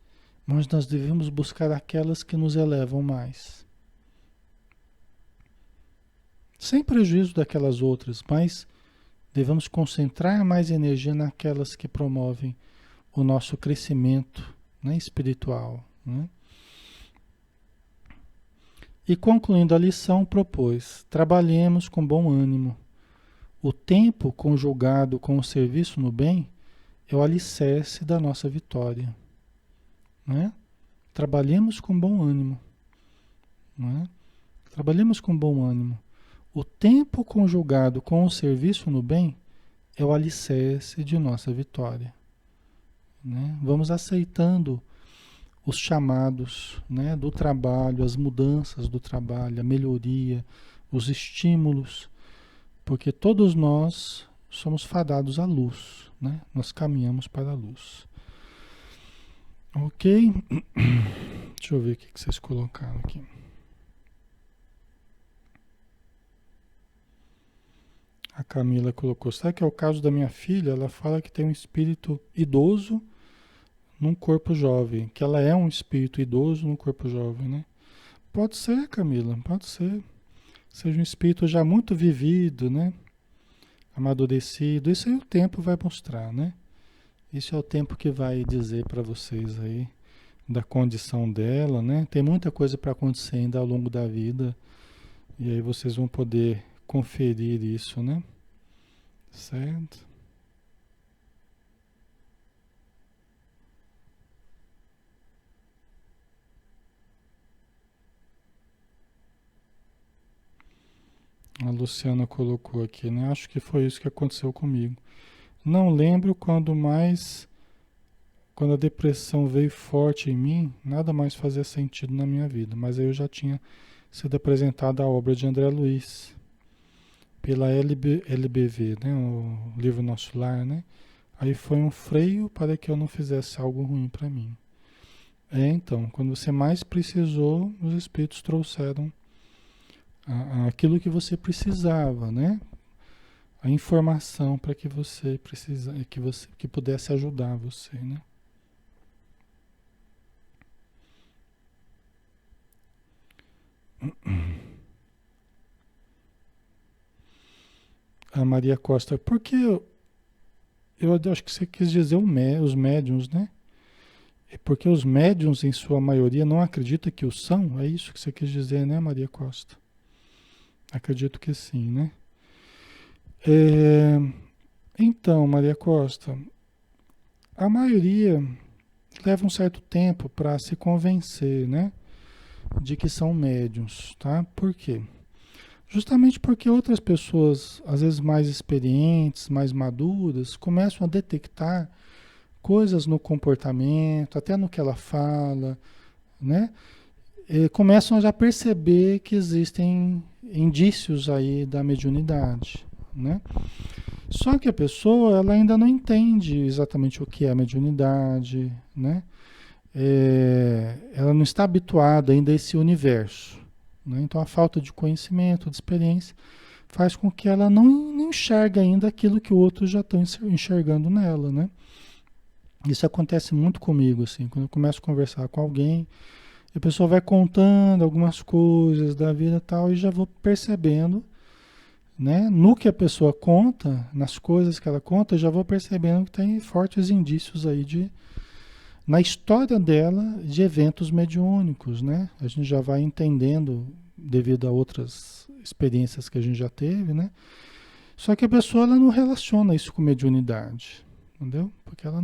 mas nós devemos buscar aquelas que nos elevam mais. Sem prejuízo daquelas outras, mas devemos concentrar mais energia naquelas que promovem o nosso crescimento, né, espiritual, né? E concluindo a lição, propôs: trabalhemos com bom ânimo. O tempo conjugado com o serviço no bem é o alicerce da nossa vitória, né? Trabalhemos com bom ânimo, né? Trabalhemos com bom ânimo. O tempo conjugado com o serviço no bem é o alicerce de nossa vitória, né? Vamos aceitando os chamados, né, do trabalho, as mudanças do trabalho, a melhoria, os estímulos, porque todos nós somos fadados à luz, né? Nós caminhamos para a luz. Ok? Deixa eu ver o que vocês colocaram aqui. A Camila colocou: sabe que é o caso da minha filha? Ela fala que tem um espírito idoso num corpo jovem, que ela é um espírito idoso num corpo jovem, né? Pode ser, Camila, pode ser. Seja um espírito já muito vivido, né? Amadurecido. Isso aí o tempo vai mostrar, né? Isso é o tempo que vai dizer para vocês aí da condição dela, né? Tem muita coisa para acontecer ainda ao longo da vida e aí vocês vão poder conferir isso, né? Certo? A Luciana colocou aqui, né? Acho que foi isso que aconteceu comigo. Não lembro quando a depressão veio forte em mim, nada mais fazia sentido na minha vida. Mas aí eu já tinha sido apresentada a obra de André Luiz, pela LBV, né? O livro Nosso Lar, né? Aí foi um freio para que eu não fizesse algo ruim para mim. Então, quando você mais precisou, os espíritos trouxeram aquilo que você precisava, né? A informação para que você que pudesse ajudar você, né? A Maria Costa, porque eu acho que você quis dizer os médiums, né? É porque os médiums, em sua maioria, não acreditam que o são? É isso que você quis dizer, né, Maria Costa? Acredito que sim, né? É, então, Maria Costa, a maioria leva um certo tempo para se convencer, né, de que são médiums, tá? Por quê? Justamente porque outras pessoas, às vezes mais experientes, mais maduras, começam a detectar coisas no comportamento, até no que ela fala, né? E começam a já perceber que existem indícios aí da mediunidade, né? Só que a pessoa, ela ainda não entende exatamente o que é a mediunidade, né? Ela não está habituada ainda a esse universo, né? Então a falta de conhecimento, de experiência, faz com que ela não enxergue ainda aquilo que outros já estão enxergando nela, né? Isso acontece muito comigo, assim, quando eu começo a conversar com alguém, a pessoa vai contando algumas coisas da vida e tal, e já vou percebendo, né? No que a pessoa conta, nas coisas que ela conta, eu já vou percebendo que tem fortes indícios aí na história dela, de eventos mediúnicos, né? A gente já vai entendendo, devido a outras experiências que a gente já teve, né? Só que a pessoa, ela não relaciona isso com mediunidade, entendeu? Porque ela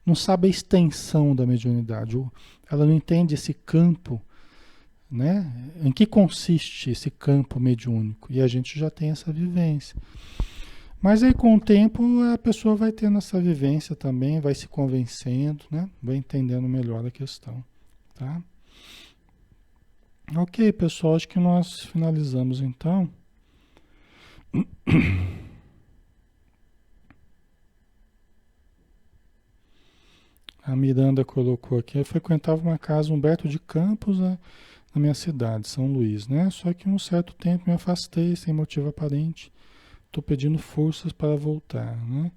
não sabe a extensão da mediunidade, ela não entende esse campo, né? Em que consiste esse campo mediúnico? E a gente já tem essa vivência. Mas aí com o tempo a pessoa vai tendo essa vivência também, vai se convencendo, né? Vai entendendo melhor a questão, tá? Ok, pessoal, acho que nós finalizamos então. A Miranda colocou aqui, eu frequentava uma casa Humberto de Campos, né, na minha cidade, São Luís, né? Só que um certo tempo me afastei sem motivo aparente. Estou pedindo forças para voltar, né?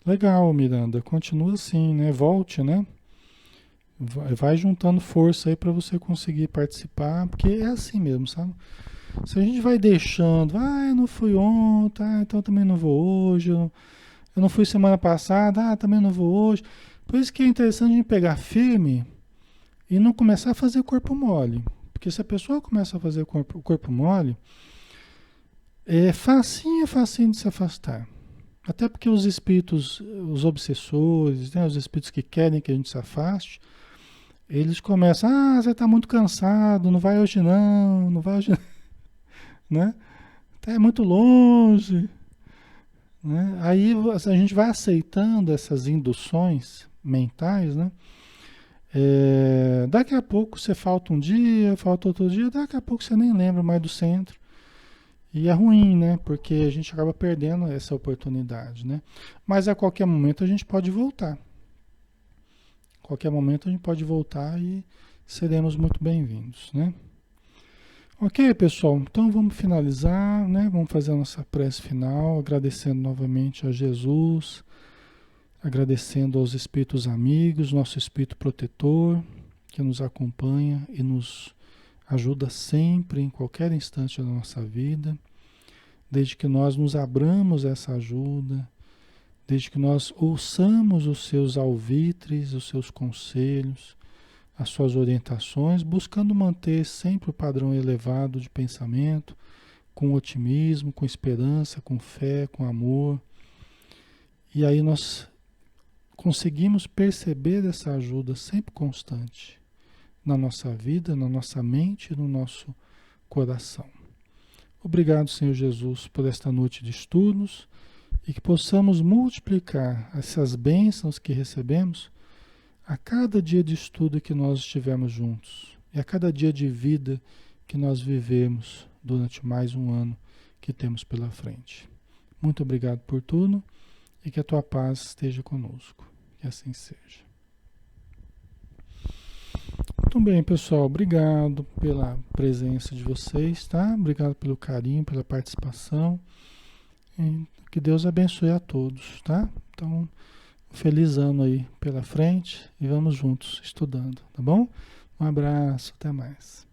Legal, Miranda, continua assim, né? Volte, né? Vai juntando força aí para você conseguir participar, porque é assim mesmo, sabe? Se a gente vai deixando, eu não fui ontem, então também não vou hoje, eu não fui semana passada, também não vou hoje. Por isso que é interessante a gente pegar firme e não começar a fazer corpo mole. Porque se a pessoa começa a fazer o corpo mole, é facinho de se afastar. Até porque os espíritos, os obsessores, né, os espíritos que querem que a gente se afaste, eles começam, você está muito cansado, não vai hoje não, não vai hoje não, né? É muito longe, né? Aí a gente vai aceitando essas induções mentais, né? Daqui a pouco você falta um dia, falta outro dia, daqui a pouco você nem lembra mais do centro. E é ruim, né? Porque a gente acaba perdendo essa oportunidade, né? Mas a qualquer momento a gente pode voltar. A qualquer momento a gente pode voltar e seremos muito bem-vindos, né? Ok, pessoal, então vamos finalizar, né? Vamos fazer a nossa prece final, agradecendo novamente a Jesus, agradecendo aos espíritos amigos, nosso espírito protetor, que nos acompanha e nos ajuda sempre, em qualquer instante da nossa vida, desde que nós nos abramos a essa ajuda, desde que nós ouçamos os seus alvitres, os seus conselhos, as suas orientações, buscando manter sempre o padrão elevado de pensamento, com otimismo, com esperança, com fé, com amor. E aí nós conseguimos perceber essa ajuda sempre constante na nossa vida, na nossa mente e no nosso coração. Obrigado, Senhor Jesus, por esta noite de estudos e que possamos multiplicar essas bênçãos que recebemos a cada dia de estudo que nós estivermos juntos e a cada dia de vida que nós vivemos durante mais um ano que temos pela frente. Muito obrigado por tudo e que a tua paz esteja conosco. Que assim seja. Muito bem, pessoal. Obrigado pela presença de vocês, tá? Obrigado pelo carinho, pela participação. E que Deus abençoe a todos, tá? Então, feliz ano aí pela frente e vamos juntos estudando, tá bom? Um abraço, até mais.